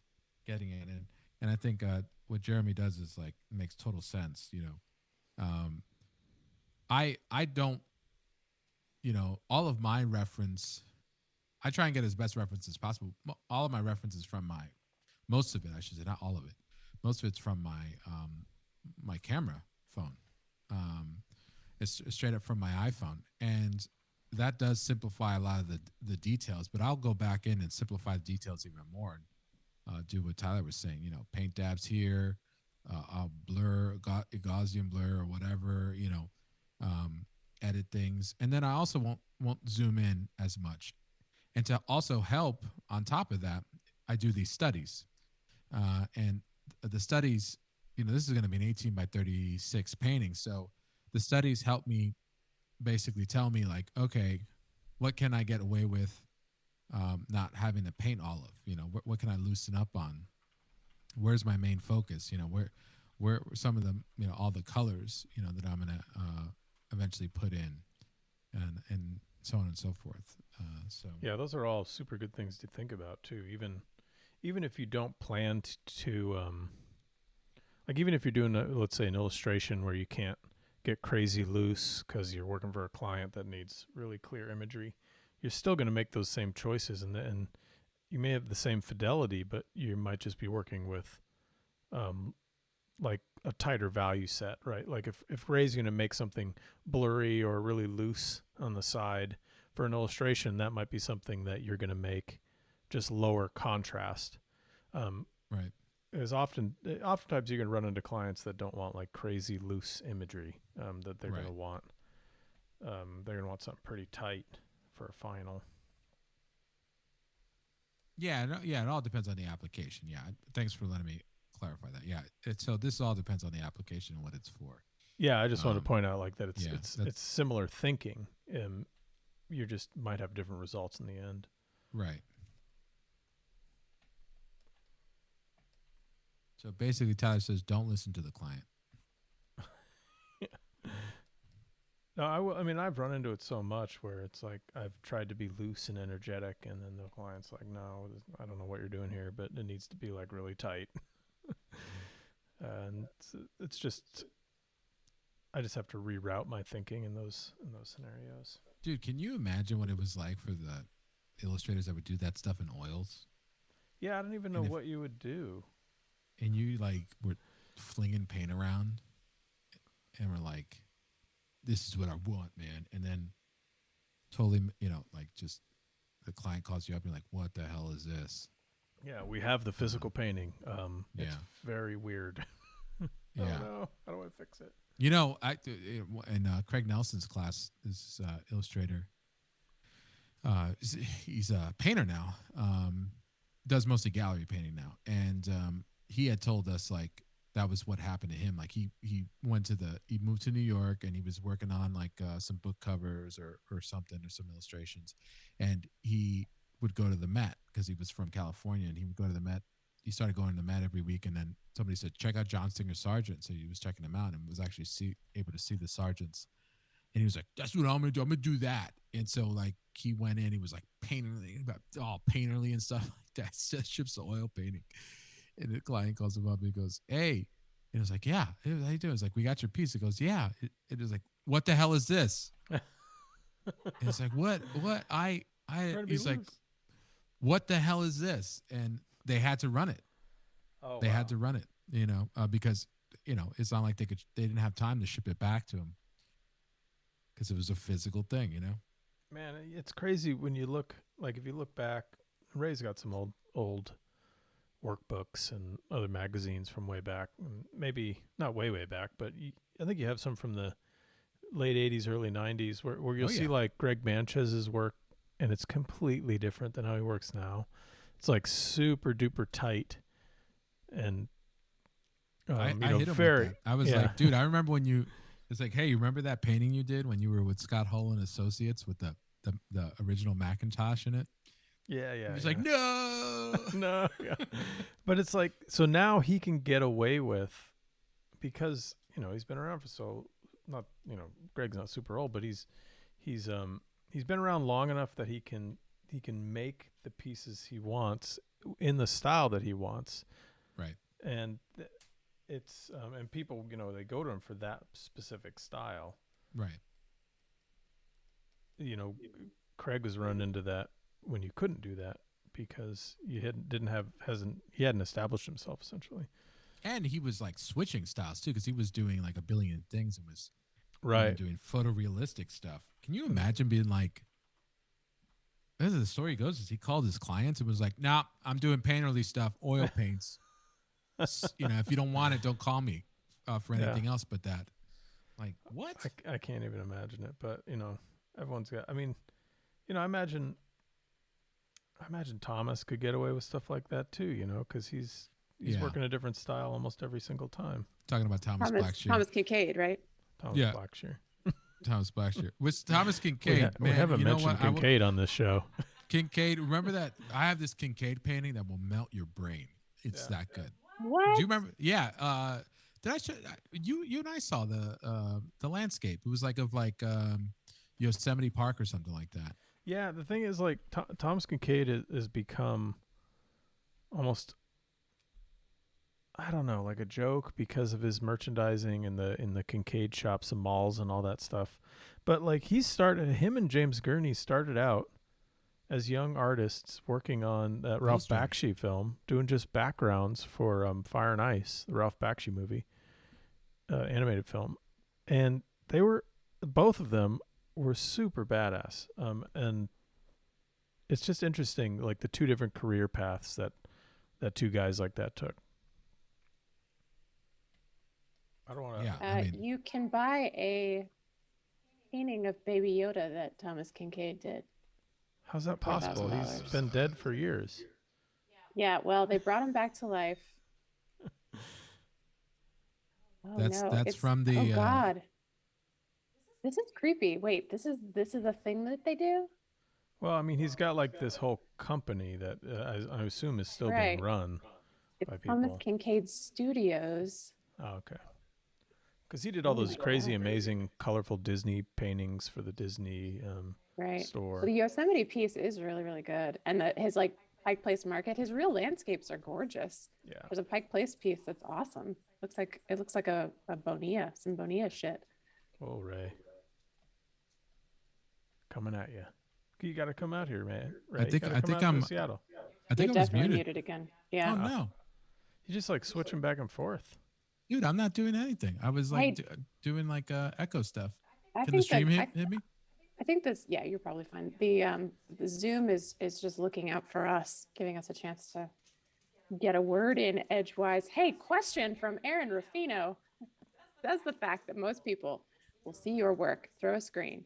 S3: getting at, and I think what Jeremy does is like makes total sense. I don't, all of my reference I try and get as best reference as possible. All of my references from most of it, I should say, not all of it. Most of it's from my camera phone. It's straight up from my iPhone, and that does simplify a lot of the details. But I'll go back in and simplify the details even more. And do what Tyler was saying. Paint dabs here, I'll blur, Gaussian blur or whatever. Edit things, and then I also won't zoom in as much. And to also help on top of that, I do these studies, and the studies. This is going to be an 18 by 36 painting, so the studies help me basically tell me like, okay, what can I get away with not having to paint all of? What can I loosen up on? Where's my main focus? Where some of them, all the colors, that I'm going to eventually put in, and so on and so forth. So
S1: yeah, those are all super good things to think about too. Even if you don't plan to like, even if you're doing let's say an illustration where you can't get crazy loose because you're working for a client that needs really clear imagery, you're still going to make those same choices, and you may have the same fidelity, but you might just be working with like a tighter value set, right? Like if Ray's going to make something blurry or really loose on the side for an illustration, that might be something that you're going to make just lower contrast.
S3: Right.
S1: Is oftentimes you're going to run into clients that don't want like crazy loose imagery, that they're
S3: right.
S1: going to want. They're going to want something pretty tight for a final.
S3: Yeah, it all depends on the application. Yeah, thanks for letting me clarify that. Yeah, so this all depends on the application and what it's for.
S1: Yeah, I just want to point out like that it's similar thinking. You just might have different results in the end.
S3: Right. So basically, Tyler says, don't listen to the client.
S1: Yeah. No, I mean, I've run into it so much where it's like I've tried to be loose and energetic, and then the client's like, no, I don't know what you're doing here, but it needs to be like really tight. And it's just, I just have to reroute my thinking in those scenarios.
S3: Dude, can you imagine what it was like for the illustrators that would do that stuff in oils?
S1: Yeah, I don't even know what you would do.
S3: And you like were flinging paint around and were like, this is what I want, man. And then totally, like just the client calls you up and you're like, what the hell is this?
S1: Yeah, we have the physical painting. It's very weird.
S3: Yeah.
S1: No, how do I fix it?
S3: In Craig Nelson's class, this illustrator, he's a painter now, does mostly gallery painting now. And he had told us like that was what happened to him. Like he moved to New York and he was working on like some book covers or something, or some illustrations. And he would go to the Met because he was from California, and he would go to the Met. He started going to the Met every week, and then somebody said, check out John Singer Sargent. So he was checking them out and was actually able to see the Sargents. And he was like, that's what I'm going to do. I'm going to do that. And so like he went in, he was like all painterly and stuff like that. Just ships the oil painting. And the client calls him up and he goes, hey. And it was like, yeah, how you doing? It's like, we got your piece. It goes, yeah. It was like, what the hell is this? And it's like, what? He's like, what the hell is this? And they had to run it.
S1: Oh,
S3: they had to run it, because, it's not like they didn't have time to ship it back to him because it was a physical thing,
S1: Man, it's crazy when you look, like if you look back, Ray's got some old workbooks and other magazines from way back, maybe not way back, but I think you have some from the late 80s, early 90s where you'll see like Greg Manchez's work, and it's completely different than how he works now. It's like super duper tight, and
S3: I hit him with that. I was like, dude, I remember when it's like, hey, you remember that painting you did when you were with Scott Hull and Associates with the original Macintosh in it?
S1: Yeah.
S3: He's like, no.
S1: No. Yeah. But it's like, so now he can get away with, because, he's been around for Greg's not super old, but he's been around long enough that he can make the pieces he wants in the style that he wants.
S3: Right.
S1: And it's, and people, they go to him for that specific style.
S3: Right.
S1: Craig was running into that when you couldn't do that because you hadn't established himself essentially.
S3: And he was like switching styles too, because he was doing like a billion things and was doing photorealistic stuff. Can you imagine being like, as the story goes, is he called his clients and was like, "Nah, I'm doing painterly stuff, oil paints. You know, if you don't want it, don't call me for anything else but that." Like, what?
S1: I can't even imagine it, but you know, everyone's got. I mean, you know, I imagine Thomas could get away with stuff like that too. You know, because he's working a different style almost every single time.
S3: Talking about Thomas Blackshear.
S4: Thomas Kincaid, right?
S1: Thomas Blackshear.
S3: Thomas Blackshear. With Thomas Kincaid,
S1: we haven't mentioned Kincaid on this show.
S3: Kincaid, remember that? I have this Kincaid painting that will melt your brain. It's that good.
S4: What?
S3: Do you remember? Yeah. Did I show you and I saw the landscape? It was like of Yosemite Park or something like that.
S1: Yeah, the thing is, like, Thomas Kincaid has become almost, I don't know, like a joke because of his merchandising in the Kincaid shops and malls and all that stuff. But like him and James Gurney started out as young artists working on that Ralph Bakshi film, doing just backgrounds for Fire and Ice, the Ralph Bakshi movie, animated film. And both of them were super badass. And it's just interesting, like the two different career paths that two guys like that took. I don't want to.
S3: Yeah,
S4: you can buy a painting of Baby Yoda that Thomas Kincaid did.
S1: How's that possible? He's been dead for years.
S4: Yeah, well, they brought him back to life.
S3: That's from the.
S4: Oh God, this is creepy. Wait, this is a thing that they do?
S1: Well, I mean, he's got like this whole company that I assume is still being run by people.
S4: Thomas Kincaid Studios.
S1: Oh, okay. Because he did all those crazy, amazing, colorful Disney paintings for the Disney store.
S4: Well, the Yosemite piece is really, really good. And his like Pike Place Market, his real landscapes are gorgeous.
S1: Yeah.
S4: There's a Pike Place piece that's awesome. It looks like a Bonilla, some Bonilla shit.
S1: Oh, Ray. Coming at you. You got to come out here, man. Ray,
S3: I think I'm
S1: Seattle.
S3: I think
S4: You're
S3: I was
S4: definitely
S3: muted
S4: again. Yeah.
S3: Oh no.
S1: You just like switching back and forth.
S3: Dude, I'm not doing anything. I was like doing like echo stuff. Can the
S4: think
S3: stream hit me?
S4: I think this. Yeah, you're probably fine. The Zoom is just looking out for us, giving us a chance to get a word in edgewise. Hey, question from Aaron Ruffino. Does the fact that most people will see your work through a screen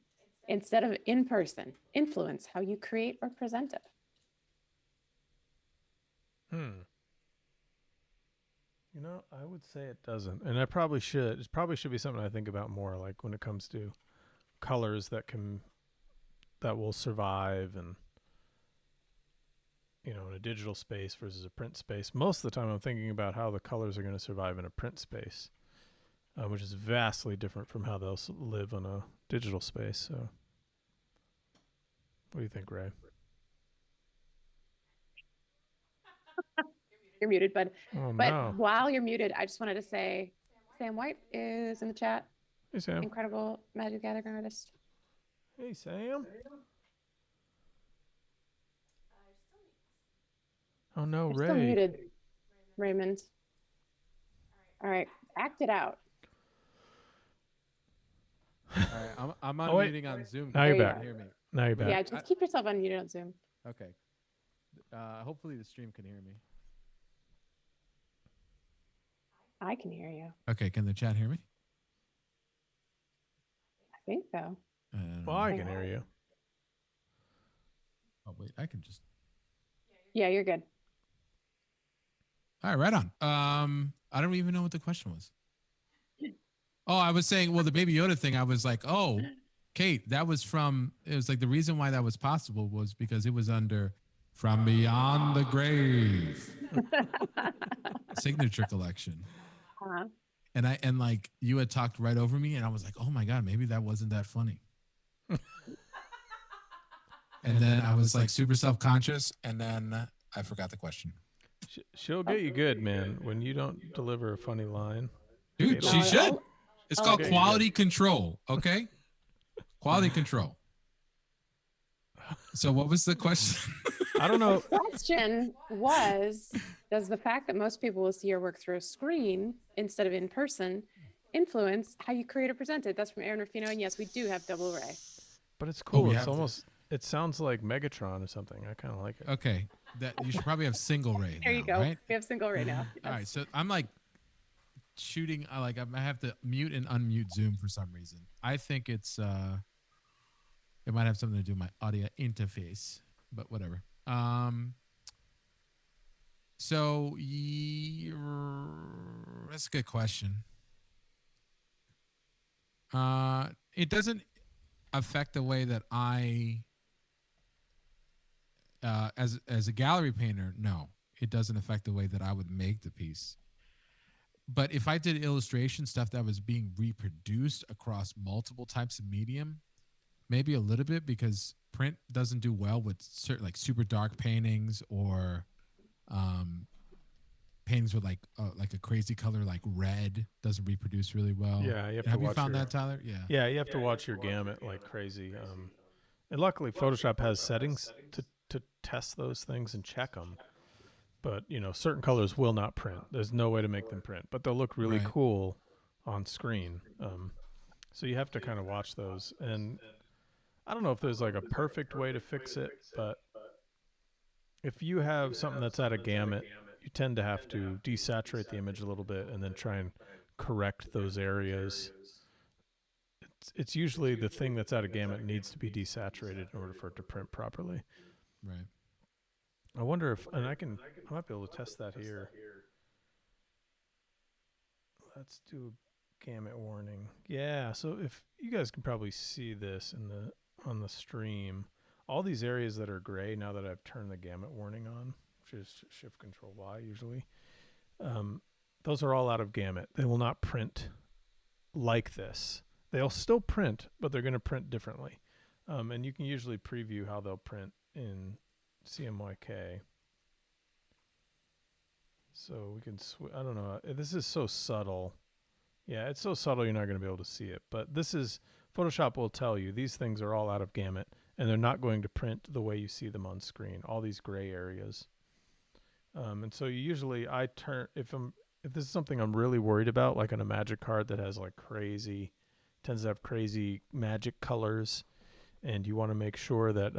S4: instead of in person influence how you create or present it?
S1: You know, I would say it doesn't, and I probably should. It probably should be something I think about more, like when it comes to colors that will survive, and you know, in a digital space versus a print space. Most of the time, I'm thinking about how the colors are going to survive in a print space, which is vastly different from how they'll live in a digital space. So, what do you think, Ray?
S4: You're muted, bud.
S1: Oh,
S4: but
S1: no.
S4: While you're muted, I just wanted to say, Sam White is in the chat.
S1: Hey, Sam.
S4: Incredible Magic Gathering artist.
S1: Hey, Sam. Oh no,
S4: You're
S1: Ray.
S4: still muted, Raymond. All right, act it out.
S3: All right, I'm unmuting on Zoom.
S1: Now you're
S4: There you
S1: back.
S4: go.
S3: Hear me?
S1: Now you're back.
S4: Yeah, just keep yourself unmuted on Zoom.
S3: Okay. Hopefully the stream can hear me.
S4: I can hear you.
S3: Okay, can the chat hear me?
S4: I think so.
S1: Well, I can hear you.
S3: Oh wait, I can just.
S4: Yeah, you're good.
S3: All right, right on. I don't even know what the question was. Oh, I was saying, well, the Baby Yoda thing. I was like, oh, Kate, that was from. It was like the reason why that was possible was because it was under From Beyond the Grave signature collection.
S4: Uh-huh.
S3: And like you had talked right over me, and I was like, oh my God, maybe that wasn't that funny. And then I was like super self-conscious, and then I forgot the question.
S1: She'll get you good, man, when you don't deliver a funny line.
S3: Dude, she should. It's called quality control, okay? Quality control. So what was the question?
S1: I don't know.
S4: The question was, does the fact that most people will see your work through a screen instead of in person influence how you create or present it? That's from Aaron Rufino. And yes, we do have double ray.
S1: But it's cool.
S3: we
S1: It's
S3: have
S1: almost, it sounds like Megatron or something. I kind of like it.
S3: Okay, that you should probably have single ray.
S4: There
S3: now,
S4: you go.
S3: Right?
S4: We have single ray now.
S3: All right,
S4: Yes.
S3: so I'm like shooting. I have to mute and unmute Zoom for some reason. I think it might have something to do with my audio interface, but whatever. So that's a good question. It doesn't affect the way that I, as a gallery painter, no, it doesn't affect the way that I would make the piece. But if I did illustration stuff that was being reproduced across multiple types of medium, maybe a little bit, because print doesn't do well with certain like super dark paintings or paintings with like a crazy color like red doesn't reproduce really well.
S1: Yeah, you have to
S3: Have you
S1: watch
S3: found
S1: your,
S3: that, Tyler? Yeah.
S1: Yeah, you have to watch your gamut like crazy. And luckily, Photoshop has settings to test those things and check them. But certain colors will not print. There's no way to make them print, but they'll look really
S3: Right.
S1: cool on screen. So you have to kind of watch those. And I don't know if there's like a perfect way to fix it, but if you have something that's out of gamut, you tend to have to desaturate the image a little bit and then try and correct those areas. It's usually the thing that's out of gamut needs to be desaturated in order for it to print properly.
S3: Right.
S1: I wonder if, and I might be able to test that here. Let's do a gamut warning. Yeah, so if you guys can probably see this on the stream, all these areas that are gray now that I've turned the gamut warning on, which is Shift Control Y usually, those are all out of gamut. They will not print like this. They'll still print, but they're going to print differently. And you can usually preview how they'll print in CMYK. So we can I don't know. This is so subtle. Yeah, it's so subtle you're not going to be able to see it. But this is, Photoshop will tell you these things are all out of gamut and they're not going to print the way you see them on screen, all these gray areas. And so usually I turn, if this is something I'm really worried about, like on a magic card that has like tends to have crazy magic colors, and you want to make sure that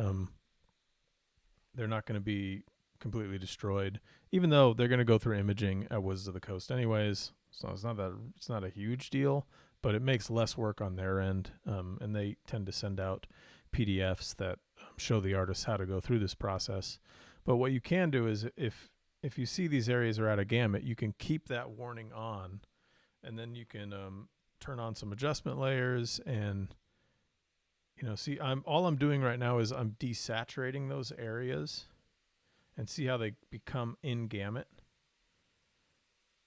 S1: they're not going to be completely destroyed, even though they're going to go through imaging at Wizards of the Coast anyways. So it's not a huge deal, but it makes less work on their end, and they tend to send out PDFs that show the artists how to go through this process. But what you can do is if you see these areas are out of gamut, you can keep that warning on, and then you can turn on some adjustment layers and see, all I'm doing right now is I'm desaturating those areas and see how they become in gamut.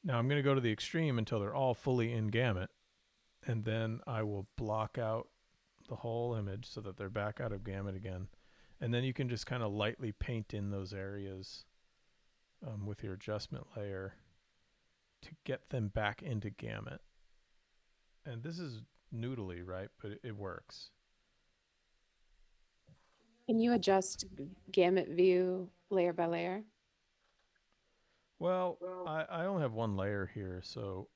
S1: Now I'm going to go to the extreme until they're all fully in gamut, and then I will block out the whole image so that they're back out of gamut again. And then you can just kind of lightly paint in those areas with your adjustment layer to get them back into gamut. And this is noodly, right? But it works.
S4: Can you adjust gamut view layer by layer?
S1: Well, I only have one layer here, so,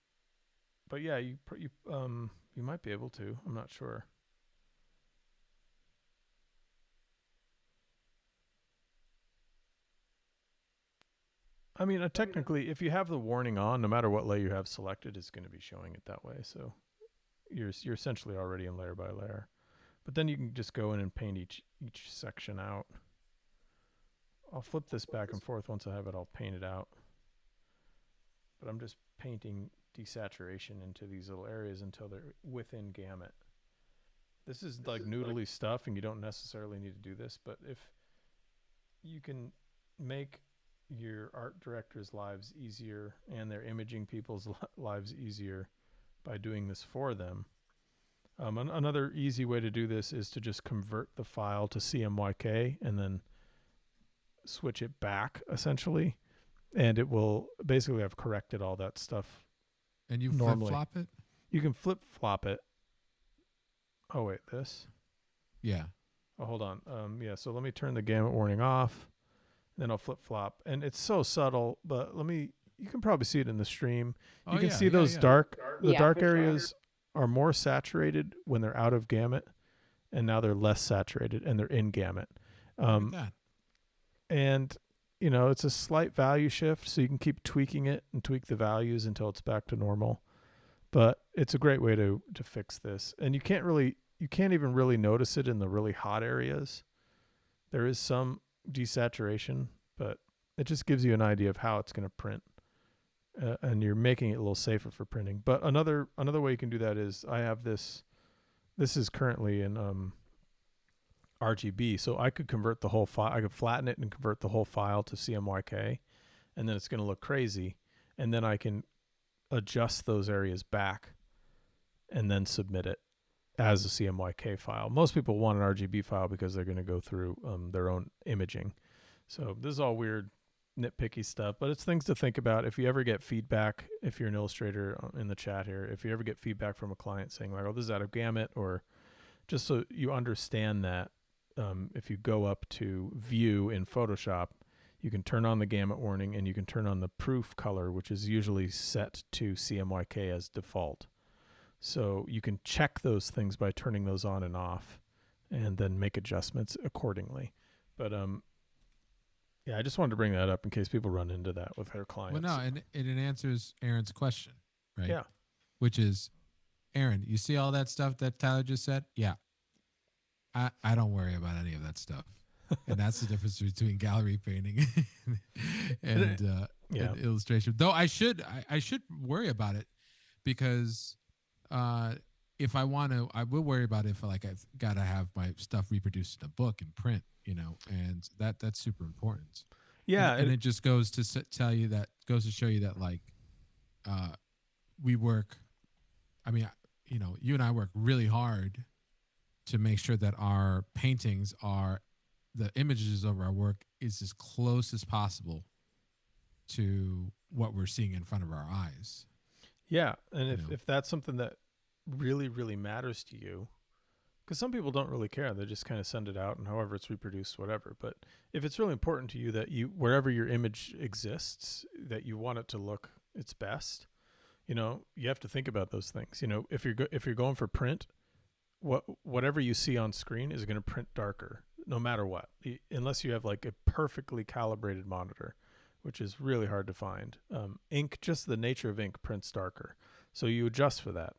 S1: but yeah, you might be able to. I'm not sure. I mean, technically, if you have the warning on, no matter what layer you have selected, it's going to be showing it that way. So you're essentially already in layer by layer. But then you can just go in and paint each section out. I'll flip this back and forth once I have it all painted out. But I'm just painting desaturation into these little areas until they're within gamut. This is like noodly stuff, and you don't necessarily need to do this, but if you can make your art directors' lives easier and their imaging people's lives easier by doing this for them. Another easy way to do this is to just convert the file to CMYK and then switch it back, essentially, and it will basically have corrected all that stuff.
S3: And you
S1: normally
S3: flip-flop it?
S1: You can flip-flop it. Oh, wait, this?
S3: Yeah.
S1: Oh, hold on. Yeah. So let me turn the gamut warning off. Then I'll flip flop, and it's so subtle. But you can probably see it in the stream.
S3: Oh,
S1: You can
S3: yeah,
S1: see
S3: yeah,
S1: those
S3: yeah.
S1: the
S2: Yeah,
S1: dark
S2: for sure.
S1: areas are more saturated when they're out of gamut, and now they're less saturated and they're in gamut.
S3: Look at that.
S1: And it's a slight value shift, so you can keep tweaking it and tweak the values until it's back to normal. But it's a great way to fix this, and you can't even really notice it in the really hot areas. There is some desaturation, but it just gives you an idea of how it's going to print, and you're making it a little safer for printing. But another way you can do that is I have this. This is currently in RGB, so I could convert the whole file. I could flatten it and convert the whole file to CMYK, and then it's going to look crazy. And then I can adjust those areas back and then submit it as a CMYK file. Most people want an RGB file because they're going to go through their own imaging. So this is all weird, nitpicky stuff, but it's things to think about. If you ever get feedback, if you're an illustrator in the chat here, if you ever get feedback from a client saying like, oh, this is out of gamut, or just so you understand that, if you go up to view in Photoshop, you can turn on the gamut warning and you can turn on the proof color, which is usually set to CMYK as default. So you can check those things by turning those on and off and then make adjustments accordingly. But yeah, I just wanted to bring that up in case people run into that with their clients.
S3: Well, no, and it answers Aaron's question, right?
S1: Yeah.
S3: Which is, Aaron, you see all that stuff that Tyler just said? Yeah. I don't worry about any of that stuff. And that's the difference between gallery painting and illustration. Though I should worry about it, because if I want to, I will worry about it if I've got to have my stuff reproduced in a book and print, and that's super important.
S1: Yeah,
S3: and it just goes to show you that like we work. I mean, you and I work really hard to make sure that our paintings the images of our work is as close as possible to what we're seeing in front of our eyes.
S1: Yeah, and if that's something that really, really matters to you, because some people don't really care, they just kind of send it out and however it's reproduced, whatever. But if it's really important to you that wherever your image exists, that you want it to look its best, you have to think about those things. If you're going for print, whatever you see on screen is going to print darker no matter what, unless you have like a perfectly calibrated monitor, which is really hard to find. Ink, just the nature of ink, prints darker, so you adjust for that.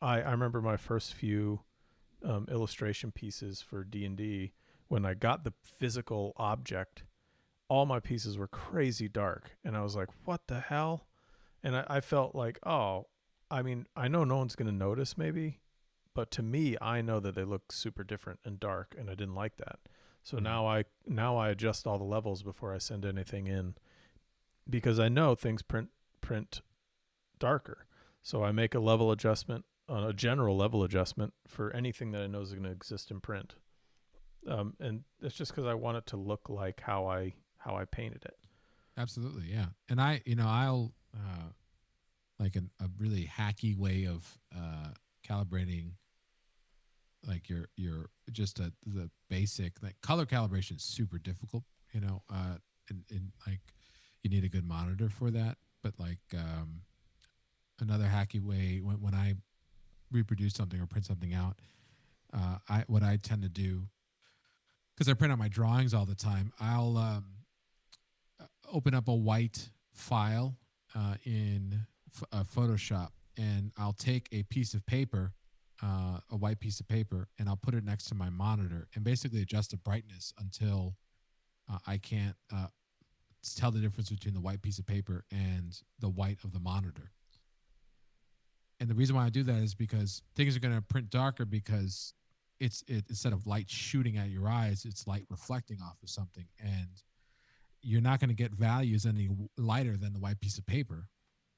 S1: I remember my first few illustration pieces for D&D, when I got the physical object, all my pieces were crazy dark, and I was like, what the hell? And I felt like, I know no one's going to notice maybe, but to me, I know that they look super different and dark, and I didn't like that. So now I adjust all the levels before I send anything in, because I know things print darker. So I make a level adjustment, a general level adjustment for anything that I know is going to exist in print. And it's just because I want it to look like how I painted it.
S3: Absolutely, yeah. And I'll like a really hacky way of calibrating, like your just the basic, like color calibration is super difficult, and like you need a good monitor for that. But like another hacky way, when I reproduce something or print something out, what I tend to do, because I print out my drawings all the time, I'll open up a white file in Photoshop, and I'll take a piece of paper, a white piece of paper, and I'll put it next to my monitor and basically adjust the brightness until I can't tell the difference between the white piece of paper and the white of the monitor. And the reason why I do that is because things are going to print darker, because it's instead of light shooting at your eyes, it's light reflecting off of something, and you're not going to get values any lighter than the white piece of paper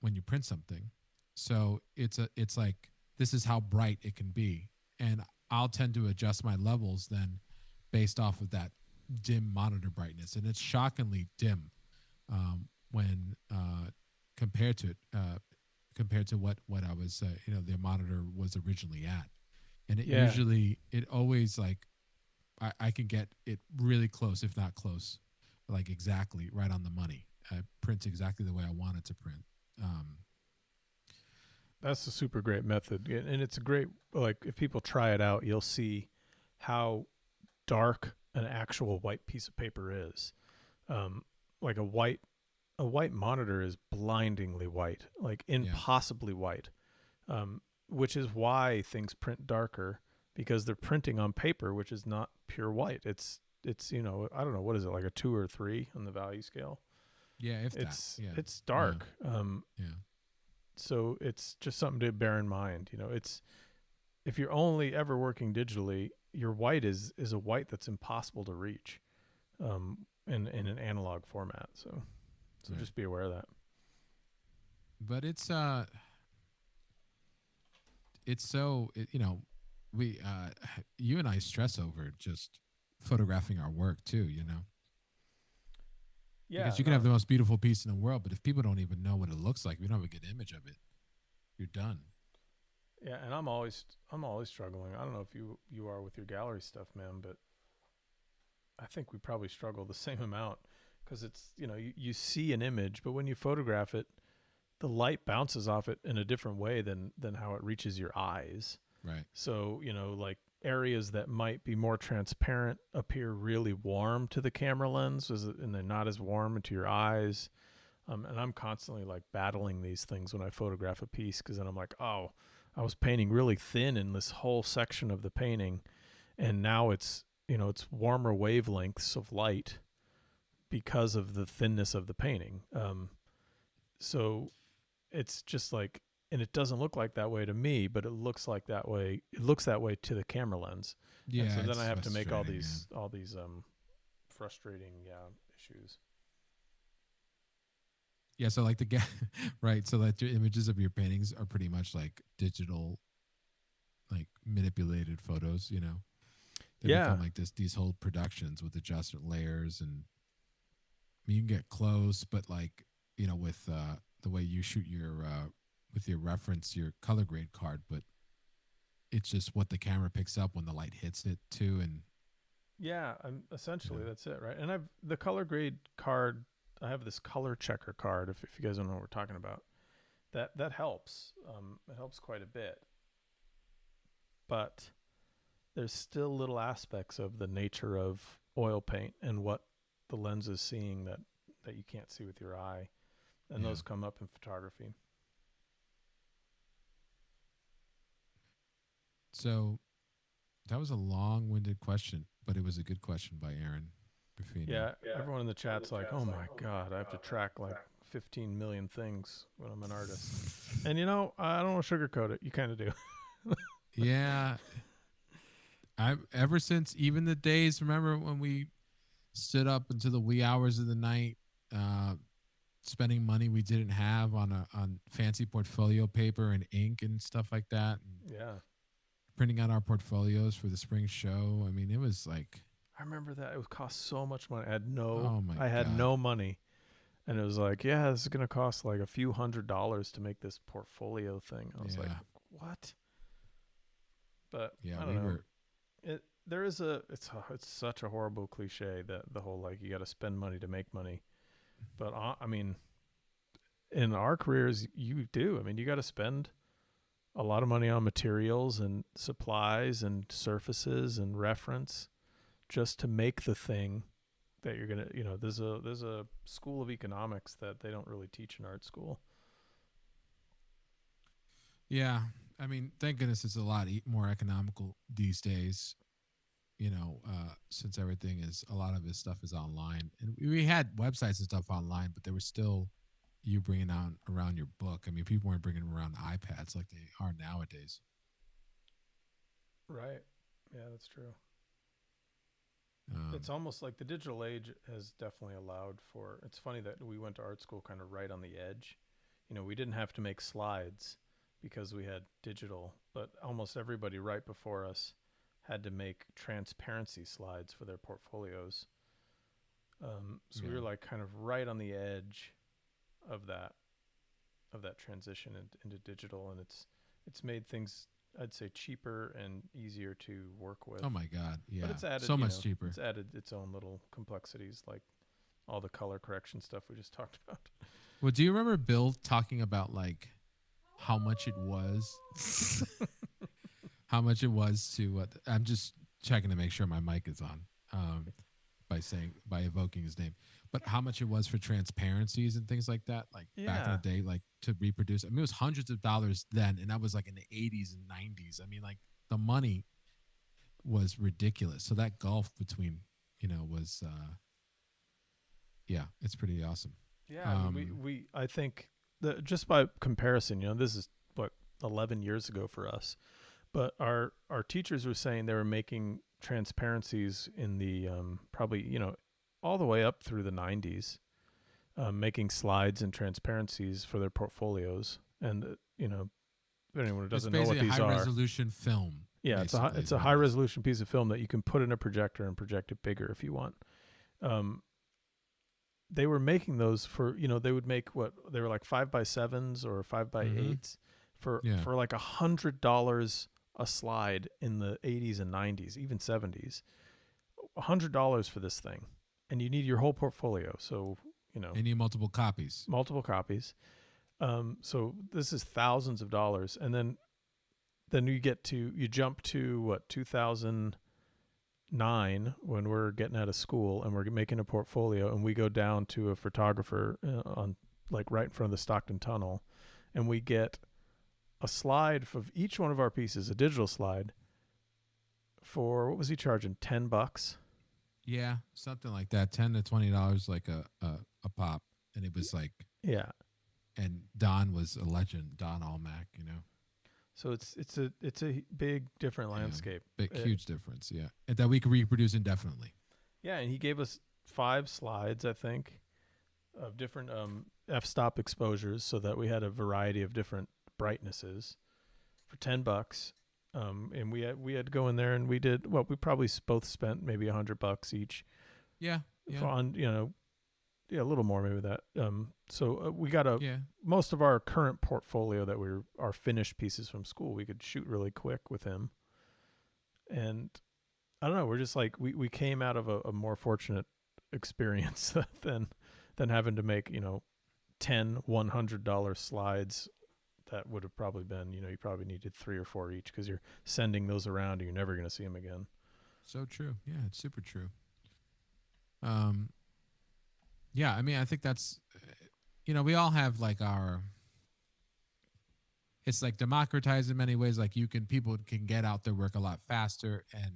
S3: when you print something. So it's like, this is how bright it can be, and I'll tend to adjust my levels then based off of that dim monitor brightness, and it's shockingly dim when compared to what I was the monitor was originally at. And it always, like, I can get it really close, if not close, like exactly right on the money. I print exactly the way I want it to print.
S1: That's a super great method, and it's a great, like, if people try it out, you'll see how dark an actual white piece of paper is. Like a white monitor is blindingly white, like impossibly white, which is why things print darker, because they're printing on paper, which is not pure white. It's I don't know, what is it, like a 2 or 3 on the value scale.
S3: Yeah, if
S1: it's dark.
S3: Yeah.
S1: So it's just something to bear in mind. It's, if you're only ever working digitally, your white is a white that's impossible to reach, in an analog format. So
S3: Right.
S1: just be aware of that.
S3: But it's so we you and I stress over just photographing our work too.
S1: Yeah,
S3: because you can have the most beautiful piece in the world, but if people don't even know what it looks like, we don't have a good image of it, you're done.
S1: Yeah, and I'm always struggling. I don't know if you are with your gallery stuff, man, but I think we probably struggle the same amount, because it's, you see an image, but when you photograph it, the light bounces off it in a different way than how it reaches your eyes.
S3: Right.
S1: So, like areas that might be more transparent appear really warm to the camera lens, and they're not as warm to your eyes. And I'm constantly like battling these things when I photograph a piece, because then I'm like, oh, I was painting really thin in this whole section of the painting, and now it's warmer wavelengths of light because of the thinness of the painting. So it's just like, and it doesn't look like that way to me, but it looks like that way. It looks that way to the camera lens.
S3: Yeah.
S1: And so then I have to make all
S3: frustrating,
S1: these frustrating issues.
S3: Yeah, so like right, so like your images of your paintings are pretty much like digital, like manipulated photos. They become like these whole productions with adjustment layers, and you can get close, but like with the way you shoot your with your reference, your color grade card, but it's just what the camera picks up when the light hits it too. And
S1: yeah, I'm essentially that's it, right? And the color grade card, I have this color checker card, if you guys don't know what we're talking about. That helps. It helps quite a bit. But there's still little aspects of the nature of oil paint and what the lens is seeing that you can't see with your eye. And those come up in photography.
S3: So that was a long-winded question, but it was a good question by Aaron Ruffino.
S1: Yeah, everyone in the chat's like, oh my God, I have to track like 15 million things when I'm an artist. And I don't want to sugarcoat it. You kind of do.
S3: Yeah. I've ever since even the days, remember when we stood up into the wee hours of the night, spending money we didn't have on fancy portfolio paper and ink and stuff like that. And printing out our portfolios for the spring show. I mean, it was like,
S1: I remember that. It would cost so much money. I had
S3: God.
S1: no money. And it was like, yeah, this is going to cost like a few $100s to make this portfolio thing. I was like, what? But I don't know. It's such a horrible cliche, that the whole, like, you got to spend money to make money. But I mean, in our careers, you do. I mean, you got to spend a lot of money on materials and supplies and surfaces and reference just to make the thing that you're going to, there's a school of economics that they don't really teach in art school.
S3: Yeah. I mean, thank goodness it's a lot more economical these days, since a lot of his stuff is online. And we had websites and stuff online, but there was still you bringing out around your book. I mean, people weren't bringing around iPads like they are nowadays.
S1: Right. Yeah, that's true. It's almost like the digital age has definitely allowed for, it's funny that we went to art school kind of right on the edge. We didn't have to make slides because we had digital, but almost everybody right before us had to make transparency slides for their portfolios. So we were like kind of right on the edge of that transition into digital, and it's made things I'd say cheaper and easier to work with.
S3: Oh my God. Yeah.
S1: But it's added
S3: so much cheaper.
S1: It's added its own little complexities, like all the color correction stuff we just talked about.
S3: Well, do you remember Bill talking about like how much it was? How much it was to what? I'm just checking to make sure my mic is on by evoking his name. But how much it was for transparencies and things like that, like back in the day, like to reproduce. I mean, it was hundreds of dollars then, and that was like in the 80s and 90s. I mean, like the money was ridiculous. So that gulf between, was, it's pretty awesome.
S1: Yeah, I mean, I think that just by comparison, this is what 11 years ago for us, but our teachers were saying they were making transparencies in the probably all the way up through the 90s, making slides and transparencies for their portfolios, and anyone who doesn't know what these
S3: high
S1: are,
S3: resolution film.
S1: Yeah, it's a high resolution piece of film that you can put in a projector and project it bigger if you want. They were making those for, they would make they were like 5x7s or 5x8s for like $100 a slide in the 80s and 90s, even 70s. $100 for this thing, and you need your whole portfolio. So you
S3: need multiple copies.
S1: So this is thousands of dollars, and then you jump to 2009 when we're getting out of school and we're making a portfolio, and we go down to a photographer on like right in front of the Stockton Tunnel, and we get a slide of each one of our pieces, a digital slide, for what was he charging? $10?
S3: Yeah, something like that. $10 to $20, like a pop, and it was like And Don was a legend, Don Almack,
S1: So it's a big different landscape,
S3: huge difference, and that we could reproduce indefinitely.
S1: Yeah, and he gave us 5 slides, I think, of different f-stop exposures, so that we had a variety of different brightnesses for $10. And we had to go in there and we did we probably both spent maybe $100 each.
S3: Yeah.
S1: On a little more maybe that. So we got most of our current portfolio that our finished pieces from school, we could shoot really quick with him. And I don't know, we're just like we came out of a more fortunate experience than having to make $10 $100 slides. That would have probably been, you probably needed 3 or 4 each, because you're sending those around and you're never going to see them again.
S3: So true. Yeah, it's super true. Yeah, I mean, I think that's, we all have like it's like democratized in many ways. Like people can get out their work a lot faster, and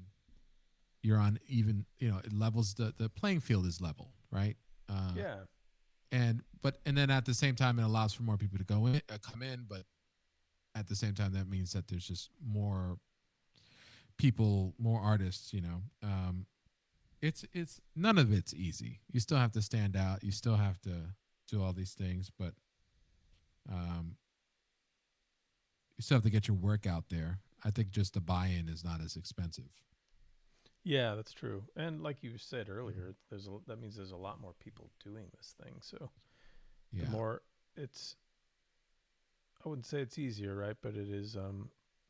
S3: you're on even, it levels, the playing field is level, right? And then at the same time, it allows for more people to come in, but at the same time, that means that there's just more people, more artists. It's none of it's easy. You still have to stand out. You still have to do all these things, but you still have to get your work out there. I think just the buy-in is not as expensive.
S1: Yeah, that's true. And like you said earlier, that means there's a lot more people doing this thing. So the more I wouldn't say it's easier, right? But it is,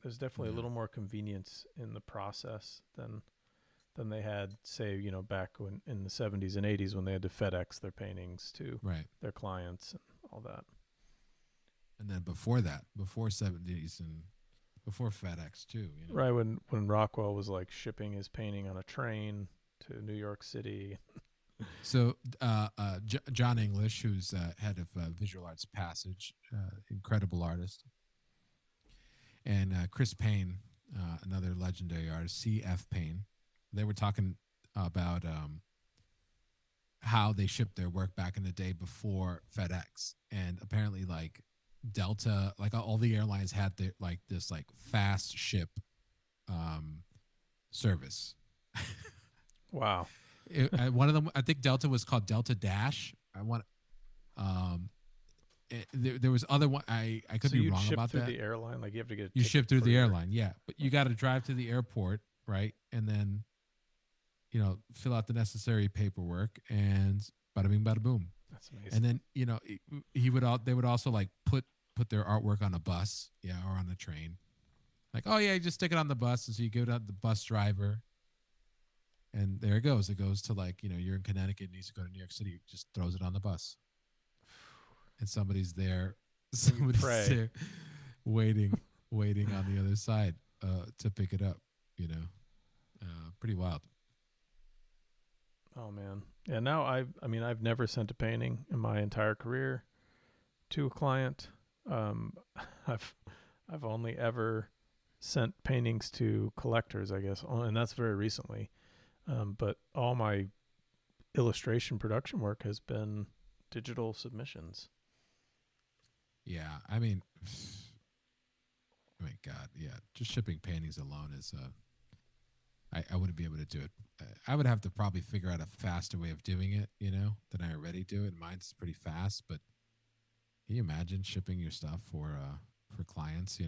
S1: there's definitely a little more convenience in the process than they had, say, back in the 70s and 80s, when they had to FedEx their paintings to their clients and all that.
S3: And then before that, before 70s and before FedEx too,
S1: Right, when Rockwell was like shipping his painting on a train to New York City.
S3: So John English, who's head of Visual Arts Passage, incredible artist, and Chris Payne, another legendary artist, C.F. Payne, they were talking about how they shipped their work back in the day before FedEx, and apparently like Delta, like all the airlines had this fast ship service.
S1: Wow.
S3: One of them, I think Delta was called Delta Dash. There was other one. I could be wrong about that.
S1: So you ship through the airline, like you have to get.
S3: You ship through the airline, but you got to drive to the airport, right, and then, fill out the necessary paperwork, and bada bing, bada boom.
S1: That's amazing.
S3: And then they would also like put their artwork on a bus, or on a train, Like, oh yeah, just stick it on the bus. And so you give it out to the bus driver, and there it goes. It goes to like, you're in Connecticut, needs to go to New York City, just throws it on the bus, and somebody's there,
S1: pray.
S3: waiting, waiting on the other side to pick it up. Pretty wild.
S1: Oh man. Yeah, now I've never sent a painting in my entire career to a client. I've only ever sent paintings to collectors, I guess, and that's very recently. But all my illustration production work has been digital submissions.
S3: Yeah, I mean, God, yeah, just shipping paintings alone is I wouldn't be able to do it. I would have to probably figure out a faster way of doing it, than I already do it. Mine's pretty fast, but can you imagine shipping your stuff for clients,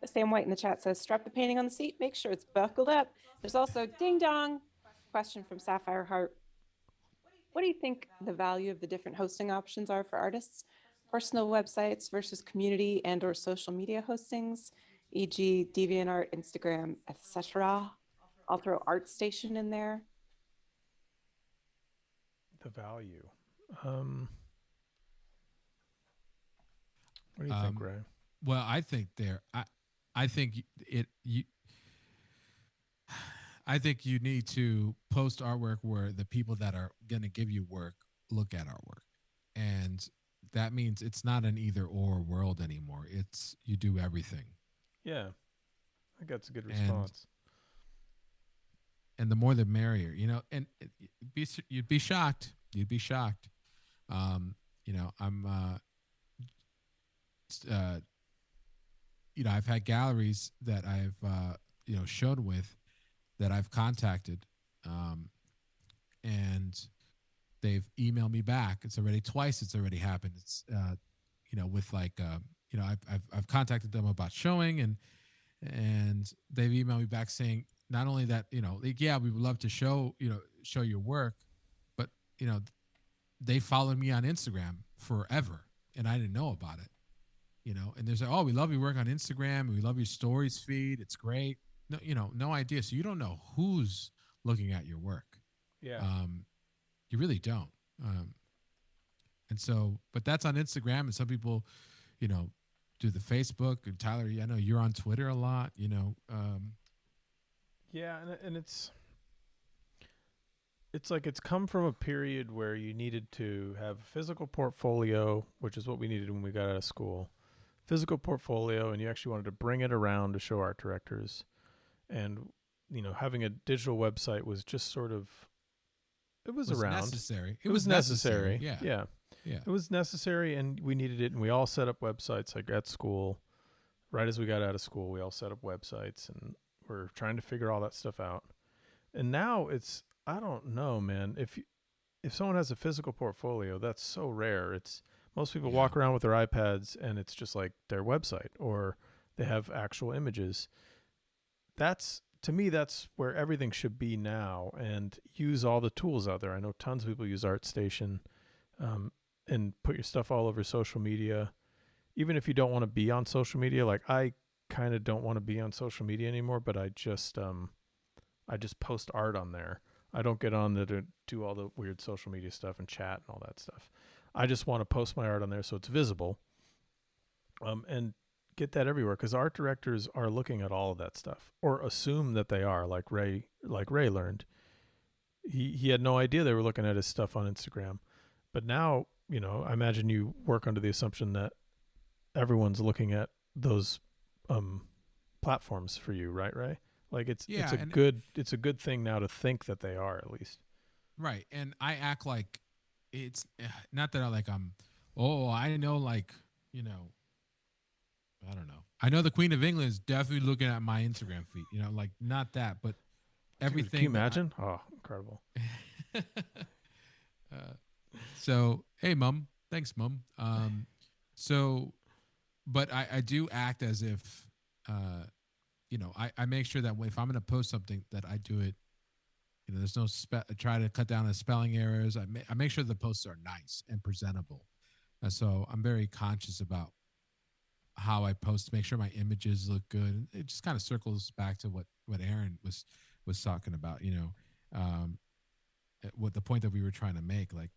S2: Sam White in the chat says, strap the painting on the seat, make sure it's buckled up. There's also ding dong question from Sapphire Heart. What do you think the value of the different hosting options are for artists? Personal websites versus community and or social media hostings, e.g. DeviantArt, Instagram, etc. I'll throw ArtStation in there.
S1: The value. What do you think, Ray?
S3: Well, I think I think you need to post artwork where the people that are going to give you work look at artwork, and that means it's not an either or world anymore. It's you do everything.
S1: Yeah, I think that's a good response.
S3: And the more the merrier, and you'd be shocked. You'd be shocked. I'm I've had galleries that I've shown with that I've contacted, and they've emailed me back. It's already happened. It's with like I've contacted them about showing, and they've emailed me back saying not only that like, yeah, we would love to show your work, but they followed me on Instagram forever and I didn't know about it. And there's like, oh, we love your work on Instagram and we love your stories feed. It's great. No, no idea. So you don't know who's looking at your work.
S1: Yeah.
S3: You really don't. And so, but that's on Instagram, and some people, do the Facebook. And Tyler, I know you're on Twitter a lot.
S1: Yeah, and it's like it's come from a period where you needed to have a physical portfolio, which is what we needed when we got out of school. Physical portfolio, and you actually wanted to bring it around to show art directors. And, having a digital website was just sort of, it was around.
S3: Necessary.
S1: It was necessary.
S3: Yeah.
S1: Yeah. It was necessary, and we needed it, and we all set up websites like at school. Right as we got out of school, we all set up websites, and we're trying to figure all that stuff out. And now it's, I don't know, man. If someone has a physical portfolio, that's so rare. Most people walk around with their iPads and it's just like their website, or they have actual images. To me, that's where everything should be now, and use all the tools out there. I know tons of people use ArtStation, and put your stuff all over social media. Even if you don't want to be on social media, like I kind of don't want to be on social media anymore, but I just post art on there. I don't get on there to do all the weird social media stuff and chat and all that stuff. I just want to post my art on there so it's visible, and get that everywhere, because art directors are looking at all of that stuff, or assume that they are, like Ray learned. He had no idea they were looking at his stuff on Instagram. But now, I imagine you work under the assumption that everyone's looking at those platforms for you, right, Ray? Like it's a good thing now to think that they are, at least.
S3: Right. And I act like it's not that I know, like, I don't know. I know the Queen of England is definitely looking at my Instagram feed, like not that, but everything.
S1: Dude, can you imagine? Incredible.
S3: So, hey, Mom. Thanks, Mom. But I do act as if, I make sure that if I'm going to post something that I do it, there's no try to cut down on spelling errors. I make sure the posts are nice and presentable. And so I'm very conscious about how I post to make sure my images look good. It just kind of circles back to what Aaron was talking about. What the point that we were trying to make, like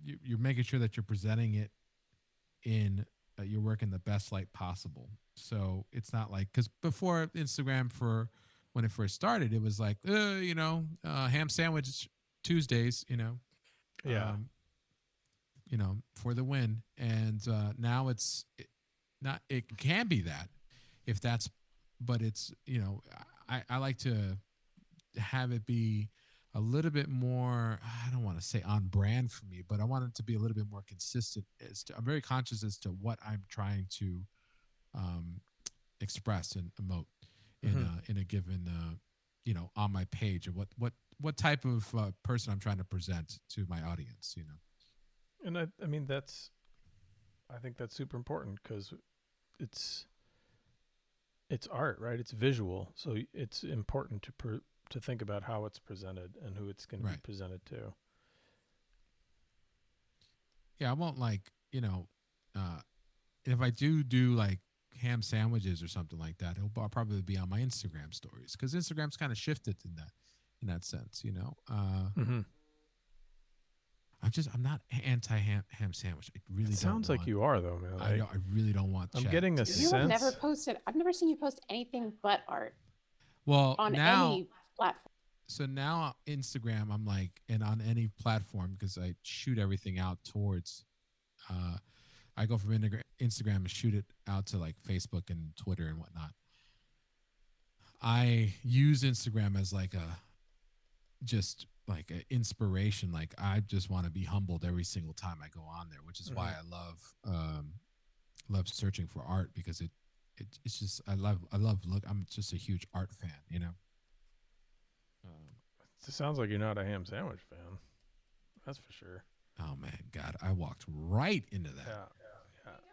S3: you're making sure that you're presenting it in your work in the best light possible. So it's not like, because before Instagram, for when it first started, it was like ham sandwich Tuesdays,
S1: Yeah.
S3: um, for the win. And now not, it can be that, if that's, but it's, I like to have it be a little bit more, I don't want to say on brand for me, but I want it to be a little bit more consistent. I'm very conscious as to what I'm trying to express and emote in a given, on my page, and what type of person I'm trying to present to my audience,
S1: And I mean, I think that's super important, because it's art, right? It's visual. So it's important to think about how it's presented and who it's going to be presented to.
S3: Yeah, I won't if I do like ham sandwiches or something like that, I'll probably be on my Instagram stories, because Instagram's kind of shifted in that sense, I'm not anti ham sandwich. I really don't.
S1: Sounds like you are, though, man.
S3: I really don't want.
S1: I'm getting a
S4: You
S1: sense.
S4: have never posted. I've never seen you post anything but art.
S3: Well,
S4: on
S3: now,
S4: any platform.
S3: So now Instagram, I'm like, and on any platform, because I shoot everything out towards. I go from Instagram and shoot it out to like Facebook and Twitter and whatnot. I use Instagram as like just like an inspiration. Like, I just want to be humbled every single time I go on there, which is why I love searching for art, because it's just, I love look. I'm just a huge art fan,
S1: It sounds like you're not a ham sandwich fan. That's for sure.
S3: Oh man, God, I walked right into that.
S1: Yeah.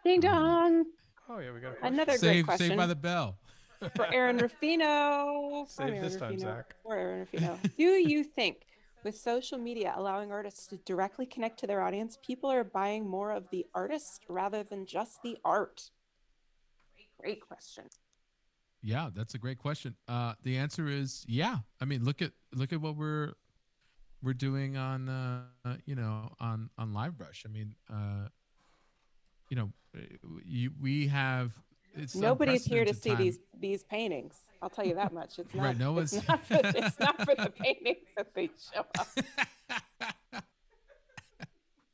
S4: Ding dong.
S1: Oh yeah, we got
S4: another great question.
S3: Saved by the bell.
S4: For Aaron Ruffino.
S1: Save this time, Zach.
S4: For Aaron Ruffino. Do you think, with social media allowing artists to directly connect to their audience, people are buying more of the artist rather than just the art? Great question.
S3: Yeah, that's a great question. The answer is yeah. I mean, look at what we're doing on on LiveBrush. I mean, we have. It's
S4: nobody's here to see these paintings. I'll tell you that much. It's not.
S3: Right, no one's.
S4: It's not for the paintings that they show up.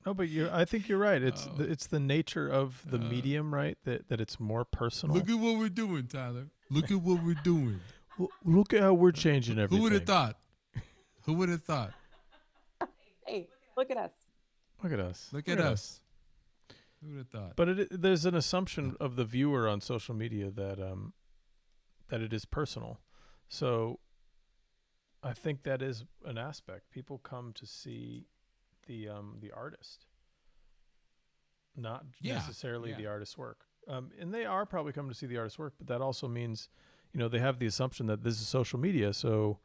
S1: No, but I think you're right. It's the nature of the medium, right? That it's more personal.
S3: Look at what we're doing, Tyler. Look at what we're doing.
S1: Look at how we're changing everything.
S3: Who would have thought? Who would have thought?
S4: Hey, look at us.
S1: Look at us.
S3: Look at us. Who would have thought?
S1: But there's an assumption of the viewer on social media that it is personal. So I think that is an aspect. People come to see the artist, not necessarily the artist's work. And they are probably coming to see the artist's work, but that also means, they have the assumption that this is social media. So,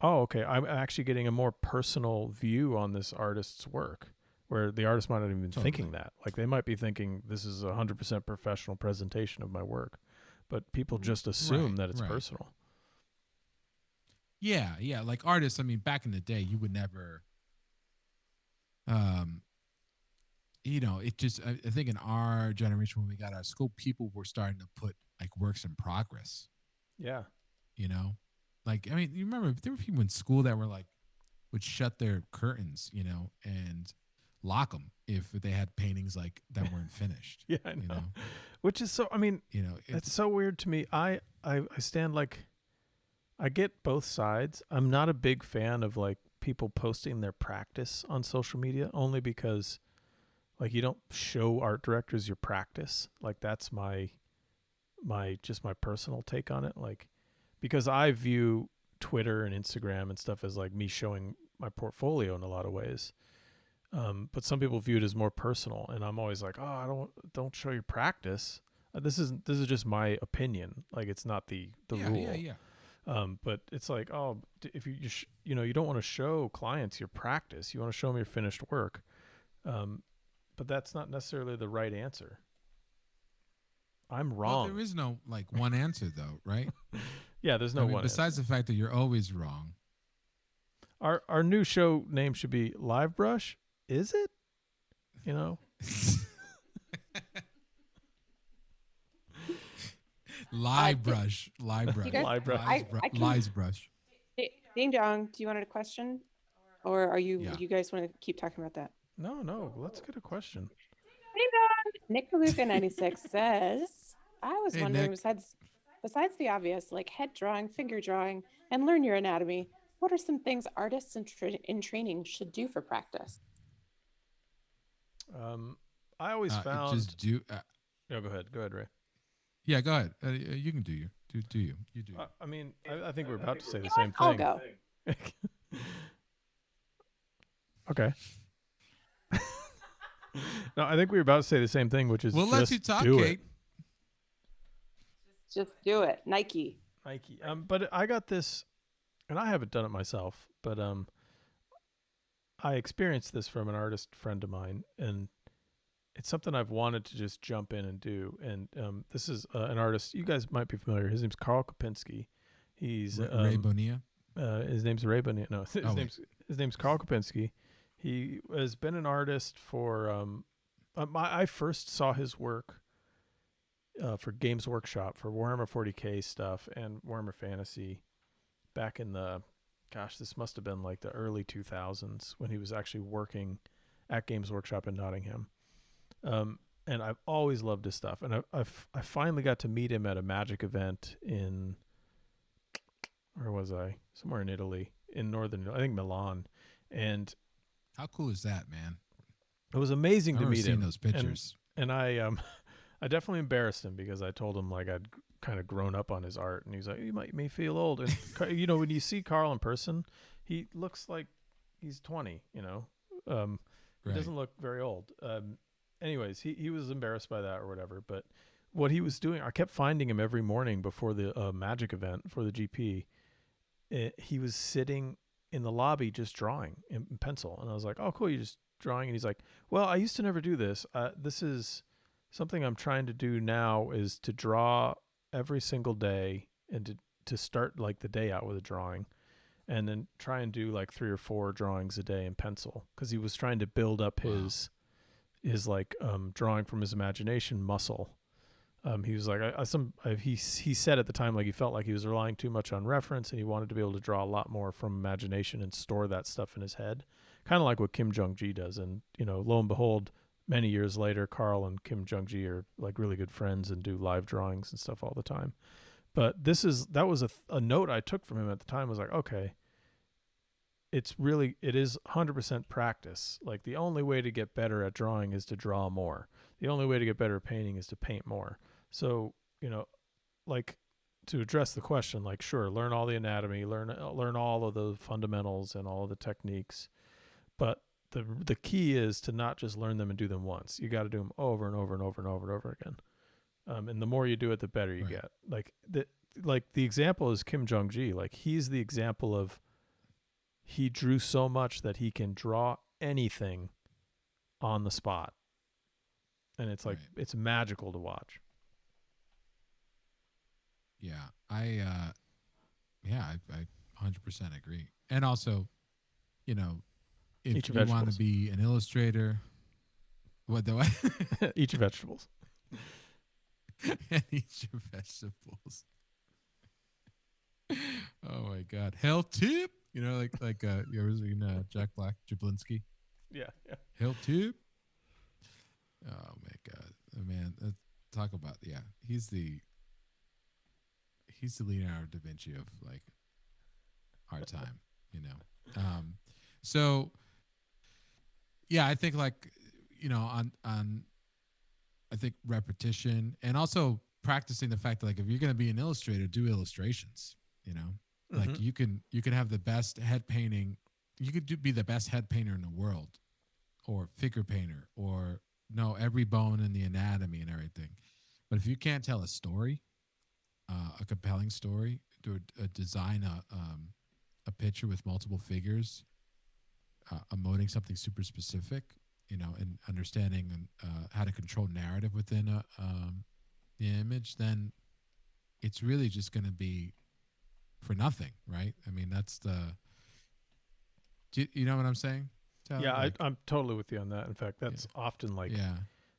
S1: okay, I'm actually getting a more personal view on this artist's work, where the artist might not even be thinking that. Like, they might be thinking this is 100% professional presentation of my work, but people just assume that it's personal.
S3: Yeah. Like artists, I mean, back in the day, you would never, it just, I think in our generation, when we got out of school, people were starting to put like works in progress.
S1: Yeah.
S3: Like, I mean, you remember there were people in school that were like, would shut their curtains, and lock them if they had paintings like that weren't finished.
S1: Yeah, I know. Which is so, I mean, it's so weird to me. I stand like, I get both sides. I'm not a big fan of like people posting their practice on social media, only because like you don't show art directors your practice. Like, that's my personal take on it. Like, because I view Twitter and Instagram and stuff as like me showing my portfolio in a lot of ways. But some people view it as more personal, and I'm always like, don't show your practice. This is just my opinion. Like, it's not the rule.
S3: Yeah.
S1: But it's like, if you don't want to show clients your practice, you want to show them your finished work. But that's not necessarily the right answer. I'm
S3: Well,
S1: wrong.
S3: there is no like one answer though, right?
S1: Yeah, there's no one.
S3: Besides the fact that you're always wrong.
S1: Our new show name should be LiveBrush. Is it? You know.
S3: LiveBrush. LiveBrush.
S2: Ding dong, do you want a question? Or are you,
S3: Yeah.
S2: you guys want to keep talking about that?
S1: No. Let's get a question.
S2: Ding dong! Nick Kaluka 96 says, I was wondering,
S3: Nick.
S2: besides the obvious, like head drawing, finger drawing, and learn your anatomy, what are some things artists in training should do for practice?
S1: I always found.
S3: Just do.
S1: Go ahead, Ray.
S3: Yeah, go ahead. You can do you. Do you. You do.
S1: I mean, I think we're about to say the same thing.
S2: I'll go.
S1: Okay. No, I think we were about to say the same thing, which is
S3: we'll let you talk, Kate.
S2: Just do it. Nike.
S1: But I got this, and I haven't done it myself, but I experienced this from an artist friend of mine, and it's something I've wanted to just jump in and do. And this is an artist you guys might be familiar. His name's Carl Kopinski. He's
S3: Ray Bonilla.
S1: His name's Ray Bonilla. No, his name's Carl Kopinski. He has been an artist for. I first saw his work for Games Workshop for Warhammer 40K stuff and Warhammer Fantasy back in the, this must have been like the early 2000s when he was actually working at Games Workshop in Nottingham. And I've always loved his stuff. And I finally got to meet him at a Magic event in, where was I? Somewhere in Italy, in northern, I think Milan. And
S3: how cool is that, man?
S1: It was amazing to meet him.
S3: Those pictures.
S1: And I I definitely embarrassed him because I told him like I'd kind of grown up on his art, and he's like, "You might may feel old." And you know, when you see Carl in person, he looks like he's 20. You know, he doesn't look very old. Anyways, he was embarrassed by that or whatever. But what he was doing, I kept finding him every morning before the Magic event for the GP. He was sitting in the lobby just drawing in pencil, and I was like, "Oh, cool, you just drawing?" And he's like, "Well, I used to never do this. This is something I'm trying to do now, is to draw every single day and to start like the day out with a drawing, and then try and do like 3 or 4 drawings a day in pencil, because he was trying to build up his like drawing from his imagination muscle." He was like, he said at the time, like he felt like he was relying too much on reference, and he wanted to be able to draw a lot more from imagination and store that stuff in his head, kind of like what Kim Jong-gi does. And you know, lo and behold, many years later, Carl and Kim Jong-gi are like really good friends and do live drawings and stuff all the time. But that was a note I took from him at the time, was like, okay, it is 100% practice. Like the only way to get better at drawing is to draw more. The only way to get better at painting is to paint more. So, you know, like to address the question, like, sure, learn all the anatomy, learn all of the fundamentals and all of the techniques. But the key is to not just learn them and do them once. You got to do them over and over and over and over and over again. And the more you do it, the better you get. Like the example is Kim Jong-gi. Like he's the example of, he drew so much that he can draw anything on the spot. And it's like, it's magical to watch.
S3: Yeah, I 100% agree. And also, you know, if you want to be an illustrator, what do I?
S1: Eat your vegetables.
S3: And eat your vegetables. Oh my God, health tip. You know, like you ever seen Jack Black, Jablinski?
S1: Yeah.
S3: Health tip. Oh my God, man! Talk about he's the Leonardo da Vinci of like our time, you know. So yeah, I think like, you know, on I think repetition, and also practicing the fact that like if you're going to be an illustrator, do illustrations, you know. Mm-hmm. Like you can have the best head painting, you could be the best head painter in the world, or figure painter, or know every bone in the anatomy and everything, but if you can't tell a story, a compelling story, design a picture with multiple figures, emoting something super specific, you know, and understanding how to control narrative within the image, then it's really just going to be for nothing, right? I mean, that's you know what I'm saying? Tyler?
S1: Yeah,
S3: Like,
S1: I'm totally with you on that. In fact, that's often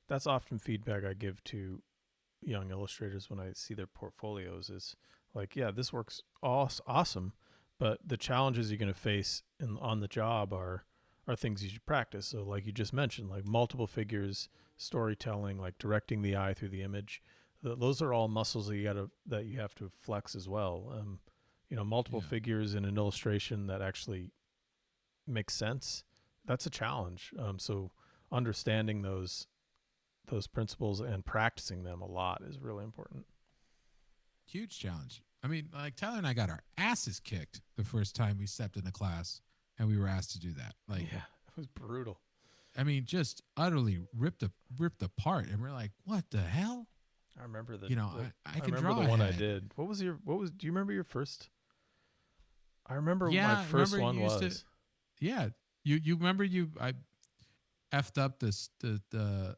S1: that's often feedback I give to young illustrators when I see their portfolios is like, yeah, this works awesome, but the challenges you're going to face on the job are things you should practice. So like you just mentioned, like multiple figures, storytelling, like directing the eye through the image. Those are all muscles that you have to flex as well. Multiple figures in an illustration that actually makes sense. That's a challenge. So understanding those principles and practicing them a lot is really important.
S3: Huge challenge. I mean, like Tyler and I got our asses kicked the first time we stepped in a class and we were asked to do that. Like,
S1: yeah, it was brutal.
S3: I mean, just utterly ripped apart, and we're like, "What the hell?"
S1: I remember
S3: I can
S1: remember
S3: draw
S1: the one I
S3: ahead.
S1: did. Do you remember your first? I remember
S3: Yeah,
S1: my first one was.
S3: Yeah, you remember I effed up the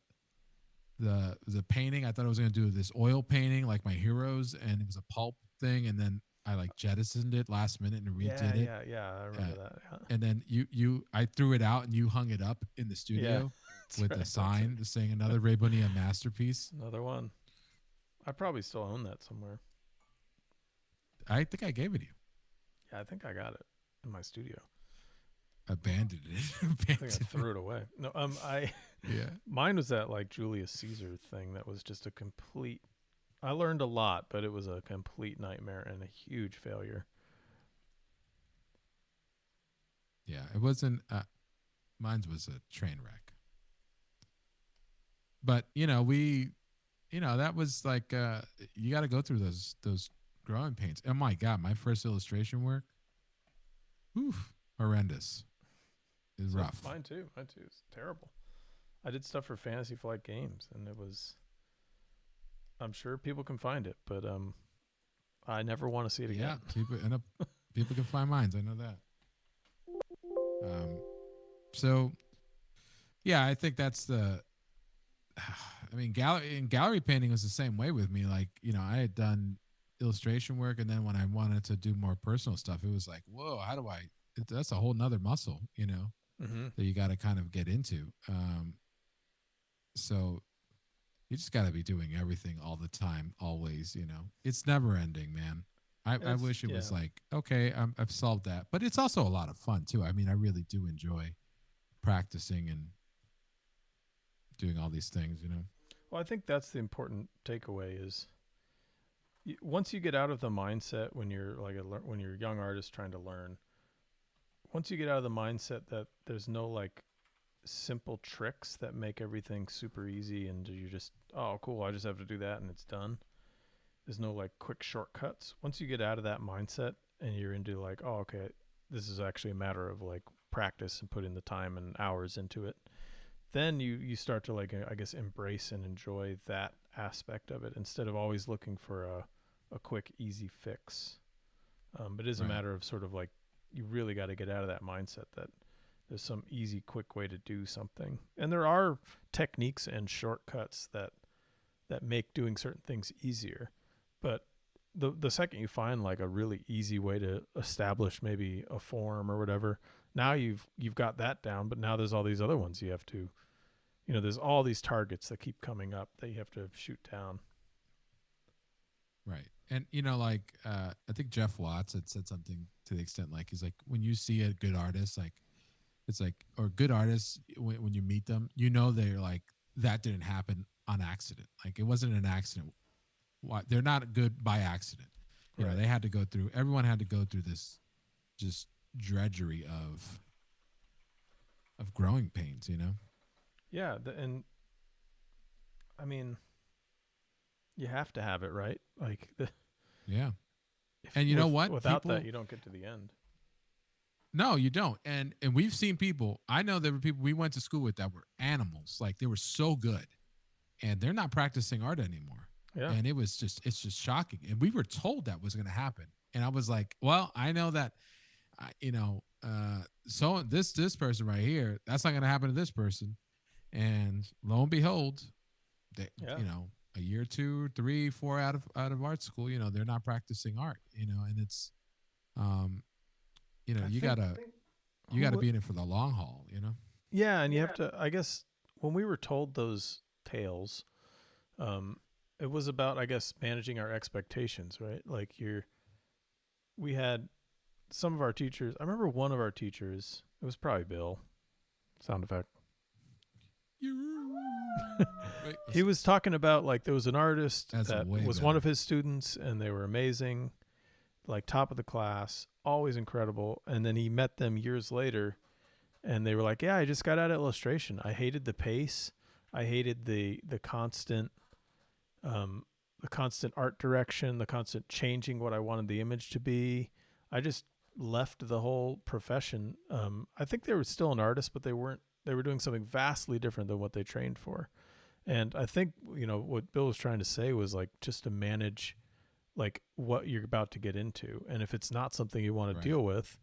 S3: painting. I thought I was going to do this oil painting like my heroes, and it was a pulp thing, and then I like jettisoned it last minute and redid it.
S1: Yeah, I remember that. Yeah.
S3: And then I threw it out and you hung it up in the studio with a sign saying another Ray Bonilla masterpiece.
S1: Another one. I probably still own that somewhere.
S3: I think I gave it to you.
S1: Yeah, I think I got it in my studio.
S3: Abandoned it.
S1: I think I threw it away. No,
S3: yeah.
S1: Mine was that like Julius Caesar thing that was just a complete. I learned a lot, but it was a complete nightmare and a huge failure.
S3: Yeah, it wasn't. Mine was a train wreck. But that was like you got to go through those growing pains. Oh my God, my first illustration work, oof, horrendous. It's rough.
S1: Mine too. It's terrible. I did stuff for Fantasy Flight Games, and it was. I'm sure people can find it, but I never want to see it again.
S3: Yeah, people can find mines. I know that. So, yeah, I think that's the. I mean, gallery painting was the same way with me. Like, I had done illustration work, and then when I wanted to do more personal stuff, it was like, whoa, how do I? That's a whole nother muscle, that you got to kind of get into. So you just got to be doing everything all the time, always. It's never ending, man. I wish it was like, okay, I've solved that, but it's also a lot of fun too. I mean, I really do enjoy practicing and doing all these things.
S1: Well, I think that's the important takeaway is once you get out of the mindset when you're like when you're a young artist trying to learn, once you get out of the mindset that there's no like simple tricks that make everything super easy and you're just, oh, cool, I just have to do that and it's done. There's no like quick shortcuts. Once you get out of that mindset and you're into like, oh, okay, this is actually a matter of like practice and putting the time and hours into it, then you start to like, I guess, embrace and enjoy that aspect of it instead of always looking for a quick, easy fix. But it is a matter of sort of like, you really got to get out of that mindset that there's some easy, quick way to do something. And there are techniques and shortcuts that make doing certain things easier. But the second you find like a really easy way to establish maybe a form or whatever, now you've got that down, but now there's all these other ones you have to, there's all these targets that keep coming up that you have to shoot down.
S3: Right. And, I think Jeff Watts had said something to the extent like, he's like, when you see a good artist, like, it's like, or good artists, when you meet them, they're like, that didn't happen on accident. Like, it wasn't an accident. They're not good by accident. They had to go through, everyone had to go through this just drudgery of growing pains,
S1: Yeah. And I mean, you have to have it, right? Like,
S3: yeah. And you know what?
S1: Without that, you don't get to the end.
S3: No, you don't. And we've seen people, I know there were people we went to school with that were animals. Like, they were so good and they're not practicing art anymore.
S1: Yeah.
S3: And it's just shocking. And we were told that was going to happen. And I was like, well, I know that, so this person right here, that's not going to happen to this person. And lo and behold, they, a year, 2, 3, 4 out of art school, they're not practicing art, and it's, you gotta be in it for the long haul,
S1: Yeah, and you have to. I guess when we were told those tales, it was about, I guess, managing our expectations, right? Like we had some of our teachers. I remember one of our teachers. It was probably Bill. Sound effect. He was talking about, like, there was an artist that was one of his students, and they were amazing, like top of the class, always incredible. And then he met them years later, and they were like, "Yeah, I just got out of illustration. I hated the pace. I hated the constant, the constant art direction, the constant changing what I wanted the image to be. I just left the whole profession." I think they were still an artist, but they weren't. They were doing something vastly different than what they trained for. And I think, what Bill was trying to say was, like, just to manage, like, what you're about to get into. And if it's not something you want to deal with,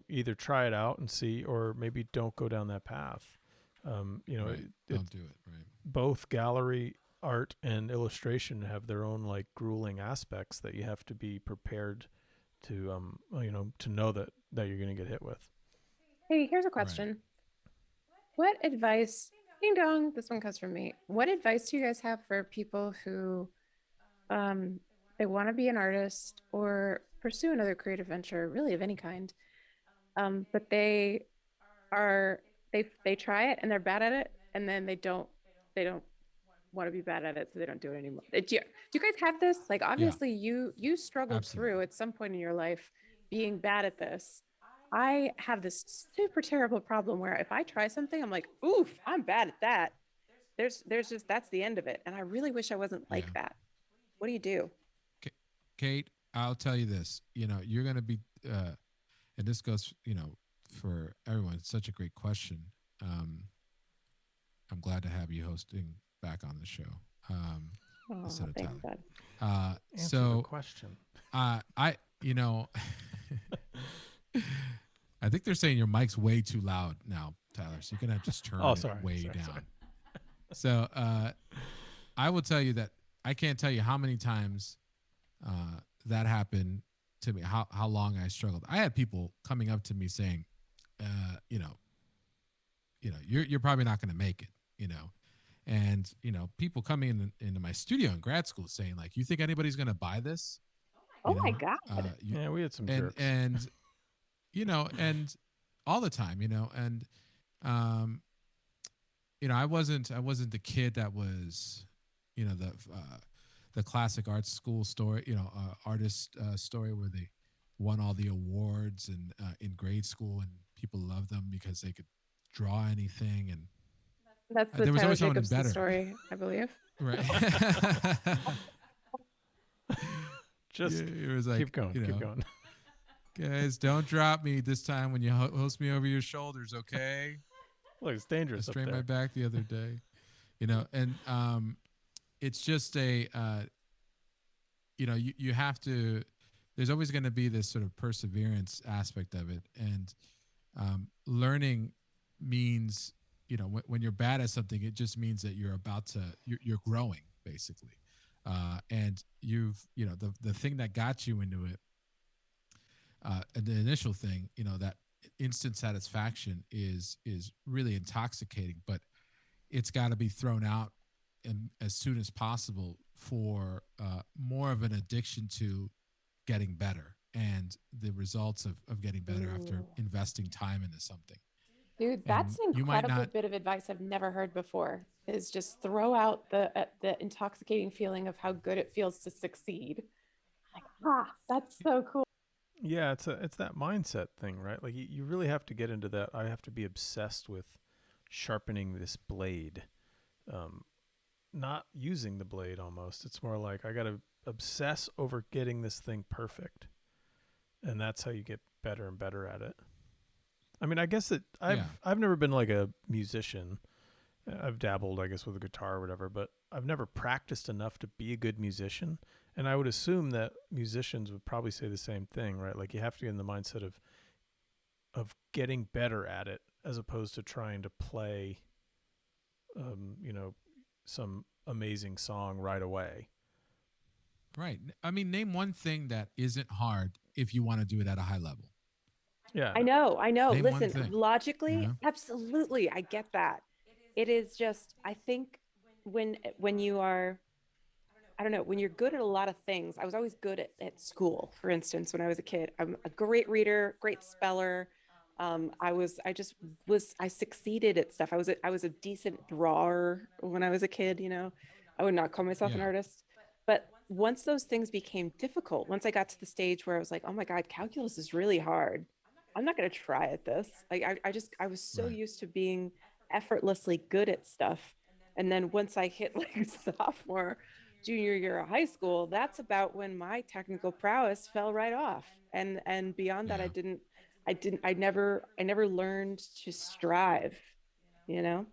S1: either try it out and see, or maybe don't go down that path.
S3: Don't do it. Right.
S1: Both gallery art and illustration have their own, like, grueling aspects that you have to be prepared to, to know that you're going to get hit with.
S4: Hey, here's a question. Right. What advice, ding dong, this one comes from me. What advice do you guys have for people who they want to be an artist or pursue another creative venture, really of any kind, but they try it and they're bad at it, and then they don't want to be bad at it, so they don't do it anymore? Do you guys have this? Like, obviously, you struggled through at some point in your life being bad at this. I have this super terrible problem where if I try something, I'm like, oof, I'm bad at that. There's just, that's the end of it. And I really wish I wasn't like that. What do you do?
S3: Kate, I'll tell you this, you're going to be, and this goes, for everyone. It's such a great question. I'm glad to have you hosting back on the show. Instead of
S4: thanks,
S3: Tyler.
S1: Answer the question.
S3: I think they're saying your mic's way too loud now, Tyler. So you're going to just turn it way down. So I will tell you that I can't tell you how many times that happened to me, how long I struggled. I had people coming up to me saying, you're probably not going to make it, and, people coming into my studio in grad school saying, like, you think anybody's going to buy this?
S4: Oh my God.
S1: Yeah, we had some jerks.
S3: And and all the time, and I wasn't the kid that was, the classic art school story, artist story where they won all the awards and in grade school, and people loved them because they could draw anything. And
S4: that's the Tyler Jacobson story, I believe.
S3: Right.
S1: Just
S3: it was like,
S1: keep going.
S3: Guys, don't drop me this time when you host me over your shoulders, okay?
S1: Look, it's dangerous.
S3: I strained my back the other day, and it's just a, you have to. There's always going to be this sort of perseverance aspect of it, and learning means, when you're bad at something, it just means that you're about to you're growing, basically, and you've the thing that got you into it. And the initial thing, that instant satisfaction is really intoxicating, but it's got to be thrown out as soon as possible for more of an addiction to getting better and the results of getting better after investing time into something.
S4: Dude, that's an incredible bit of advice I've never heard before, is just throw out the intoxicating feeling of how good it feels to succeed. Like, that's so cool.
S1: Yeah, it's that mindset thing, right? Like, you really have to get into that. I have to be obsessed with sharpening this blade, not using the blade almost. It's more like I got to obsess over getting this thing perfect. And that's how you get better and better at it. I mean, I guess that I've never been like a musician. I've dabbled, I guess, with a guitar or whatever, but I've never practiced enough to be a good musician. And I would assume that musicians would probably say the same thing, right? Like, you have to get in the mindset of getting better at it, as opposed to trying to play, some amazing song right away.
S3: Right. I mean, name one thing that isn't hard if you want to do it at a high level.
S1: Yeah.
S2: I know.
S3: Name one
S2: Listen,
S3: thing,
S2: logically,
S3: you know?
S2: absolutely, I get that. It is just, I think when you are, I don't know, when you're good at a lot of things. I was always good at school, for instance, when I was a kid. I'm a great reader, great speller. I succeeded at stuff. I was a decent drawer when I was a kid, you know. I would not call myself an
S3: Yeah.
S2: artist. But once those things became difficult, once I got to the stage where I was like, oh my God, calculus is really hard. I'm not going to try at this. Like, I was so
S3: Right.
S2: used to being effortlessly good at stuff. And then once I hit like sophomore, junior year of high school, that's about when my technical prowess fell right off. And beyond that,
S3: Yeah.
S2: I never learned to strive, you know?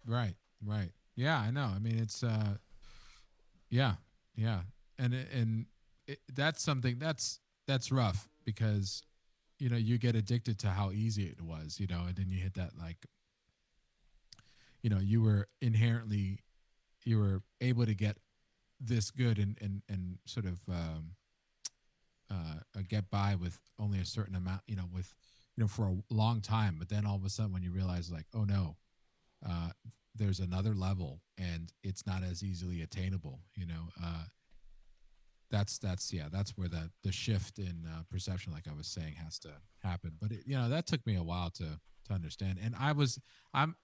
S3: Right. Right. Yeah, I know. I mean, it's yeah. Yeah. That's something that's rough because you get addicted to how easy it was, and then you hit that, like, you were able to get this good and sort of get by with only a certain amount, for a long time. But then all of a sudden, when you realize, like, oh no, uh, there's another level, and it's not as easily attainable. That's where the shift in perception, like I was saying, has to happen. But that took me a while to understand. And I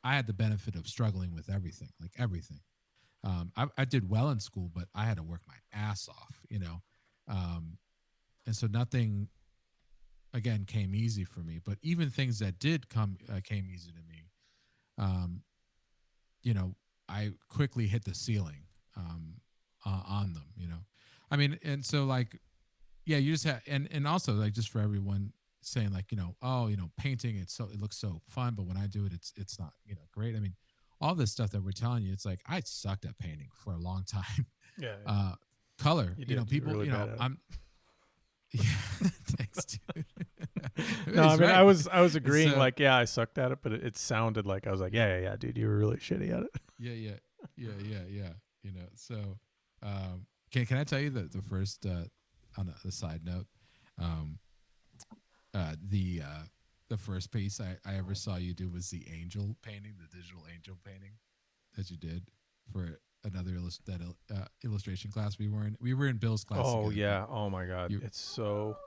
S3: had the benefit of struggling with everything, like everything. I did well in school, but I had to work my ass off, and so nothing, again, came easy for me. But even things that did came easy to me. Um, I quickly hit the ceiling on them. I mean, and so, like, yeah, you just have, and also, like, just for everyone saying, like, oh, painting, it looks so fun, but when I do it, it's not, great. I mean, all this stuff that we're telling you, it's like I sucked at painting for a long time.
S1: Yeah.
S3: Color,
S1: You did.
S3: people,
S1: You're really bad at it.
S3: I'm. Yeah, thanks, dude.
S1: No, I mean,
S3: right.
S1: I was agreeing,
S3: So,
S1: like, yeah, I sucked at it, but it sounded like I was like, yeah, dude, you were really shitty at it.
S3: yeah. So, can I tell you the first, on a side note, um, the first piece I ever saw you do was the angel painting, the digital angel painting that you did for another illustration class we were in. We were in Bill's class.
S1: Oh,
S3: together,
S1: yeah. Oh, my God. It's so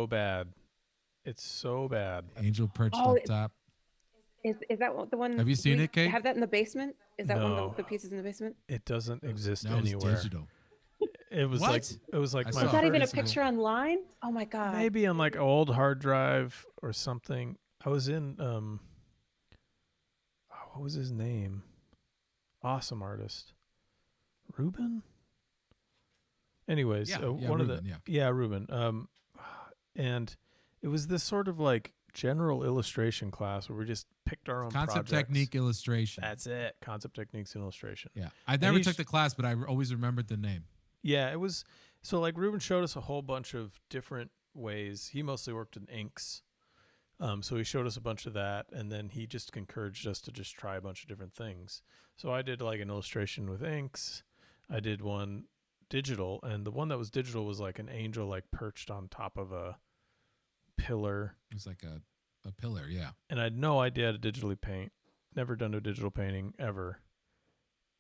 S1: bad. It's so bad.
S3: Angel perched
S2: Oh,
S3: up top.
S2: is that the one?
S3: Have you
S2: Do
S3: seen
S2: we
S3: it, Kate?
S2: have that in the basement? Is that one of
S1: No,
S2: the pieces in the basement?
S1: it doesn't exist
S3: No, it's
S1: anywhere.
S3: digital.
S1: It was
S3: What?
S1: like
S3: I
S1: my
S2: Is
S3: saw
S2: that even a
S1: first,
S3: physical.
S2: picture online? Oh my God.
S1: maybe on like an old hard drive or something. I was in what was his name? Awesome artist. Ruben? Anyways,
S3: Yeah,
S1: one
S3: Ruben,
S1: of the
S3: yeah.
S1: Ruben. And it was this sort of like general illustration class where we just picked our own
S3: Concept
S1: projects.
S3: technique illustration.
S1: That's it. Concept techniques and illustration.
S3: Yeah, I never took the class, but I always remembered the name.
S1: Yeah, it was so like Ruben showed us a whole bunch of different ways. He mostly worked in inks. So he showed us a bunch of that, and then he just encouraged us to just try a bunch of different things. So I did like an illustration with inks. I did one digital, and the one that was digital was like an angel like perched on top of a pillar.
S3: It was like a pillar, yeah.
S1: And I had no idea how to digitally paint. Never done a digital painting ever.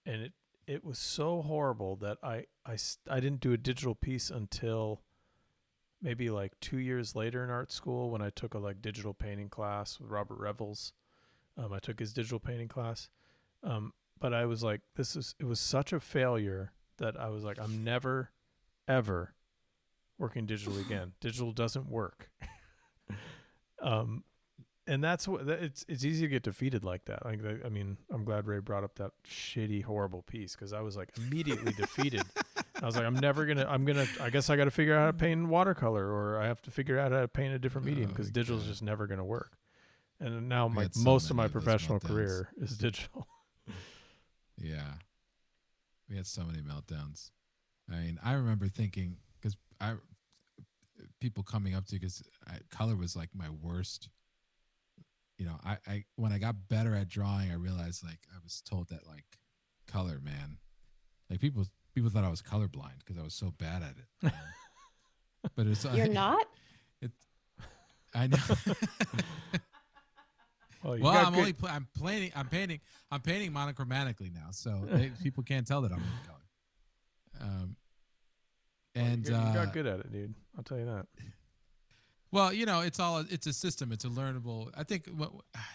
S1: And it was so horrible that I didn't do a digital piece until maybe like 2 years later in art school when I took a like digital painting class with Robert Revels. I took his digital painting class. But I was like, it was such a failure that I was like, I'm never, ever working digitally again. Digital doesn't work. And that's what it's easy to get defeated like that. Like, I mean, I'm glad Ray brought up that shitty, horrible piece because I was like immediately defeated. I was like, I guess I got to figure out how to paint in watercolor, or I have to figure out how to paint a different medium because digital's just never going to work. And now most of my professional career is digital.
S3: Yeah. We had so many meltdowns. I mean, I remember thinking, because people coming up to, because color was like my worst. I when I got better at drawing, I realized, like, I was told that, like, color, man. Like people thought I was colorblind because I was so bad at it. But it's
S2: You're not?
S3: I know.
S1: Well,
S3: I'm painting monochromatically now, so people can't tell that I'm in color. And
S1: you got good at it, dude. I'll tell you that.
S3: Well, it's a system. It's a learnable. I think.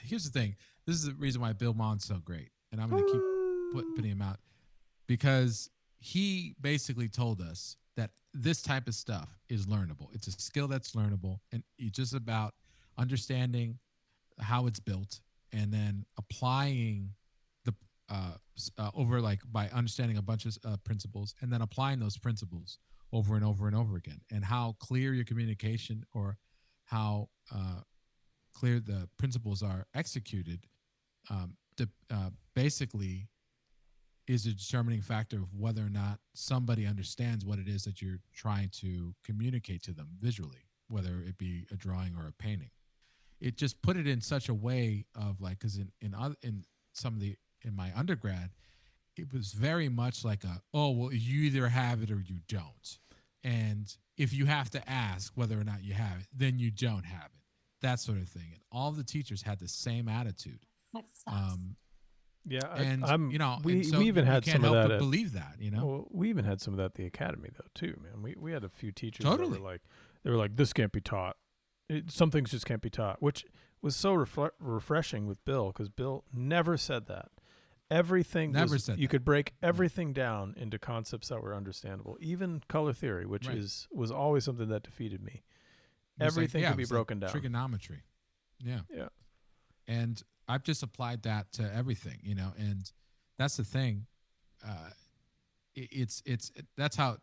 S3: Here's the thing. This is the reason why Bill Maughan's so great, and I'm going to keep putting him out because he basically told us that this type of stuff is learnable. It's a skill that's learnable, and it's just about understanding how it's built and then applying the by understanding a bunch of principles and then applying those principles over and over and over again, and how clear your communication or how clear the principles are executed basically is a determining factor of whether or not somebody understands what it is that you're trying to communicate to them visually, whether it be a drawing or a painting. It just put it in such a way of like, because in my undergrad, it was very much like well, you either have it or you don't. And if you have to ask whether or not you have it, then you don't have it. That sort of thing. And all the teachers had the same attitude.
S2: That sucks.
S1: Yeah,
S3: and
S1: we even had some of that.
S3: Believe that,
S1: Well, we even had some of that at the academy though too, man. We had a few teachers
S3: totally
S1: that they were like, this can't be taught. Some things just can't be taught, which was so refreshing with Bill, because Bill never said that. Everything you could break everything down into concepts that were understandable, even color theory, which was always something that defeated me. Everything could be broken down.
S3: Trigonometry. Yeah. And I've just applied that to everything, and that's the thing. That's how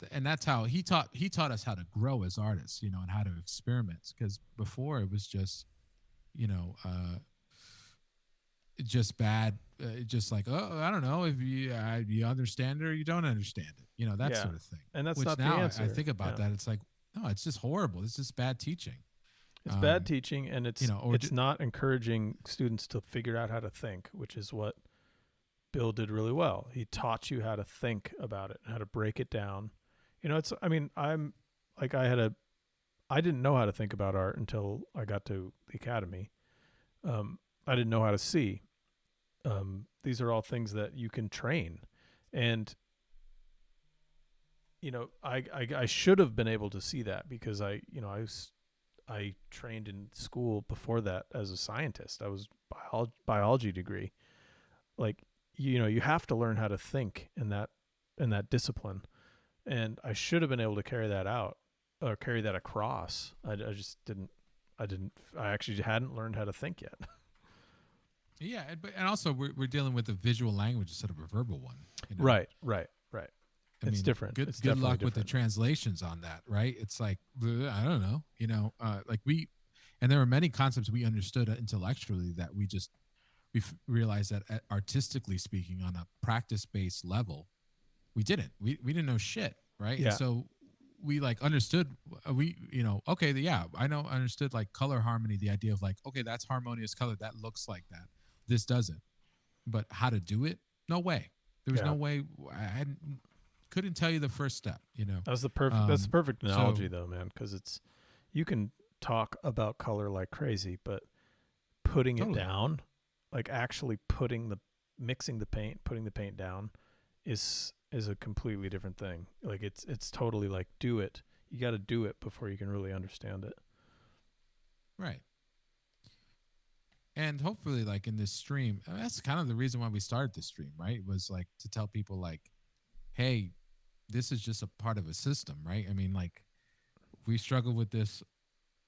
S3: he taught us how to grow as artists, and how to experiment. Because before it was just, just bad, just like, I don't know if you understand it or you don't understand it, that sort of thing. And that's not the answer. I think about that, it's like, no, it's just horrible. It's just bad teaching.
S1: It's bad teaching, and it's not encouraging students to figure out how to think, which is what Bill did really well. He taught you how to think about it, how to break it down. I didn't know how to think about art until I got to the academy. I didn't know how to see. These are all things that you can train. And, I should have been able to see that, because I trained in school before that as a scientist. I was biology degree. Like, you have to learn how to think in that discipline. And I should have been able to carry that out or carry that across. I just didn't. I actually hadn't learned how to think yet.
S3: Yeah, and also we're dealing with a visual language instead of a verbal one.
S1: Right. It's different.
S3: Good luck with the translations on that, right? It's like, I don't know, and there were many concepts we understood intellectually that we realized that artistically speaking, on a practice-based level, we didn't. We didn't know shit, right?
S1: Yeah.
S3: And so we understood. Understood like color harmony. The idea of like, okay, that's harmonious color. That looks like that. This doesn't. But how to do it? No way. There was no way. I couldn't tell you the first step.
S1: That's the perfect analogy, though, man. Because you can talk about color like crazy, but putting it down, like actually mixing the paint, putting the paint down, is a completely different thing. Like it's totally like, do it. You got to do it before you can really understand it.
S3: Right. And hopefully, like in this stream, that's kind of the reason why we started this stream, right? Was like to tell people like, hey, this is just a part of a system, right? I mean, like, we struggle with this,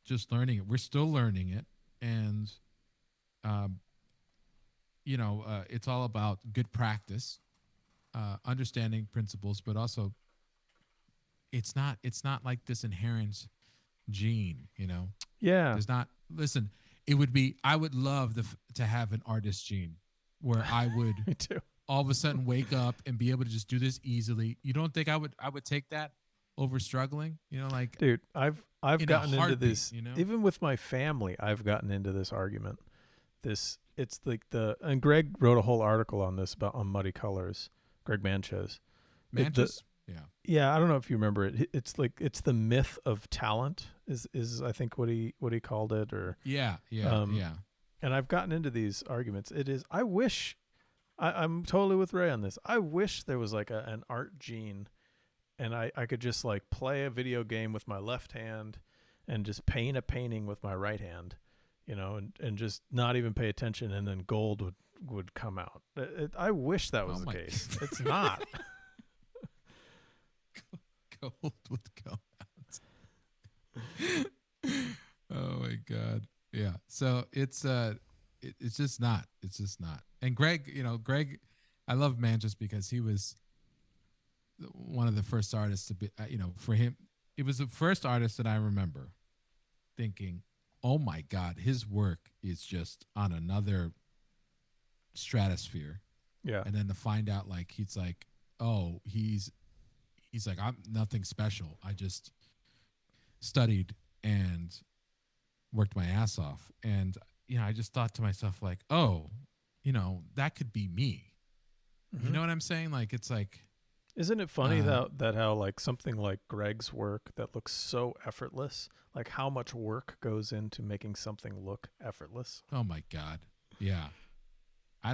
S3: just learning it. We're still learning it. And, it's all about good practice, understanding principles, but also it's not like this inherent gene,
S1: Yeah.
S3: There's not, listen, I would love to have an artist gene where I would
S1: Me too.
S3: all of a sudden wake up and be able to just do this easily. You don't think I would take that over struggling? Like,
S1: dude, I've gotten into this,
S3: even
S1: with my family. I've gotten into this argument. It's like and Greg wrote a whole article on this on muddy colors, Greg Manches.
S3: Manches? Yeah.
S1: Yeah, I don't know if you remember it. It's like it's the myth of talent is I think what he called it, or
S3: Yeah.
S1: And I've gotten into these arguments. It is I wish I'm totally with Ray on this. I wish there was like an art gene, and I could just like play a video game with my left hand and just paint a painting with my right hand, and just not even pay attention, and then gold would come out. I wish that was the case. It's not.
S3: Gold would come out. Oh my God. Yeah. So it's just not. It's just not. And Greg, I love Manches because he was one of the first artists to be, for him, it was the first artist that I remember thinking, oh my God, his work is just on another stratosphere.
S1: Yeah.
S3: And then to find out, like, he's like, oh, he's like, I'm nothing special. I just studied and worked my ass off. And, I just thought to myself, like, oh, that could be me. Mm-hmm. You know what I'm saying? Like, it's like,
S1: isn't it funny that how like something like Greg's work that looks so effortless, like how much work goes into making something look effortless?
S3: Oh my God. Yeah. I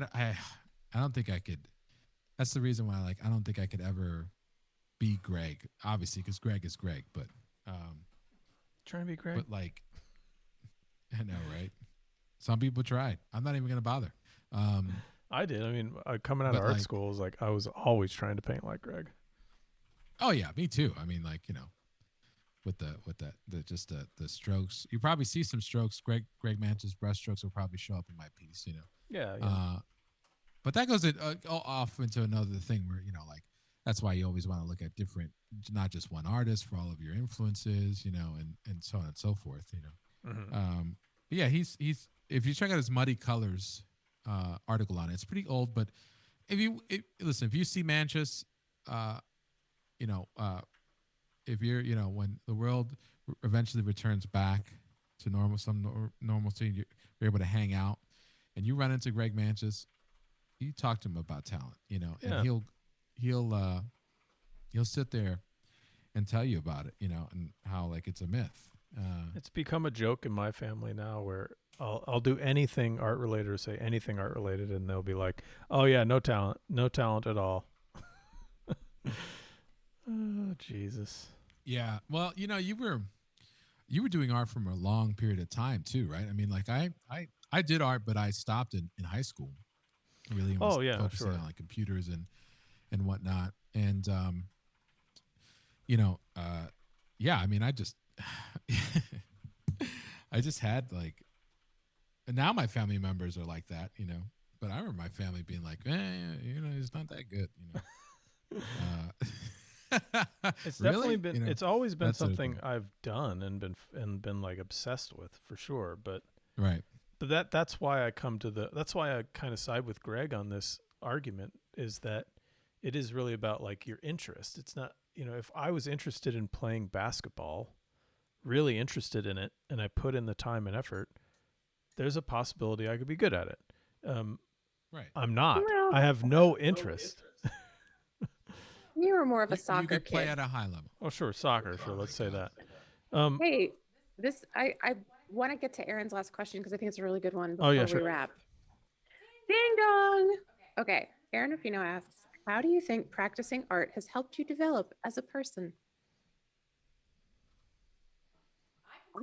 S3: don't think I could. That's the reason why, like, I don't think I could ever be Greg, obviously, because Greg is Greg, but
S1: trying to be Greg.
S3: But like, I know, right? Some people tried. I'm not even gonna bother.
S1: I did. I mean, coming out of art school, I was always trying to paint like Greg.
S3: Oh yeah, me too. I mean, like, with the strokes, you probably see some strokes. Greg Manches brush strokes will probably show up in my piece.
S1: Yeah.
S3: But that goes off into another thing where, like, that's why you always want to look at different, not just one artist for all of your influences, and so on and so forth,
S1: Mm-hmm.
S3: But yeah, he's if you check out his Muddy Colors article on it, it's pretty old, but if you see Manches, if you're, when the world eventually returns back to normalcy, you're able to hang out, and you run into Greg Manches, you talk to him about talent, and he'll sit there and tell you about it, and how, like, it's a myth.
S1: It's become a joke in my family now where I'll do anything art related or say anything art related, and they'll be like, "Oh yeah, no talent at all." Oh Jesus.
S3: Yeah. Well, you were doing art from a long period of time too, right? I mean, like, I did art, but I stopped in high school. Really was focusing on, like, computers and whatnot. And yeah, I mean, I just I just had, like, and now my family members are like that, but I remember my family being like, it's not that good,
S1: It's definitely been it's always been something I've done and been like obsessed with, for sure, but
S3: right.
S1: But that's why I that's why I kind of side with Greg on this argument, is that it is really about, like, your interest. It's not, if I was interested in playing basketball, really interested in it, and I put in the time and effort, there's a possibility I could be good at it.
S3: Right.
S1: I'm not. Well, I have no interest.
S4: You were more of a soccer kid.
S3: You could play at a high level.
S1: Oh, sure. Soccer. Sure. Let's say that.
S4: Hey, I want to get to Aaron's last question because I think it's a really good one before we wrap. Ding dong. Okay. Aaron Rufino asks, how do you think practicing art has helped you develop as a person?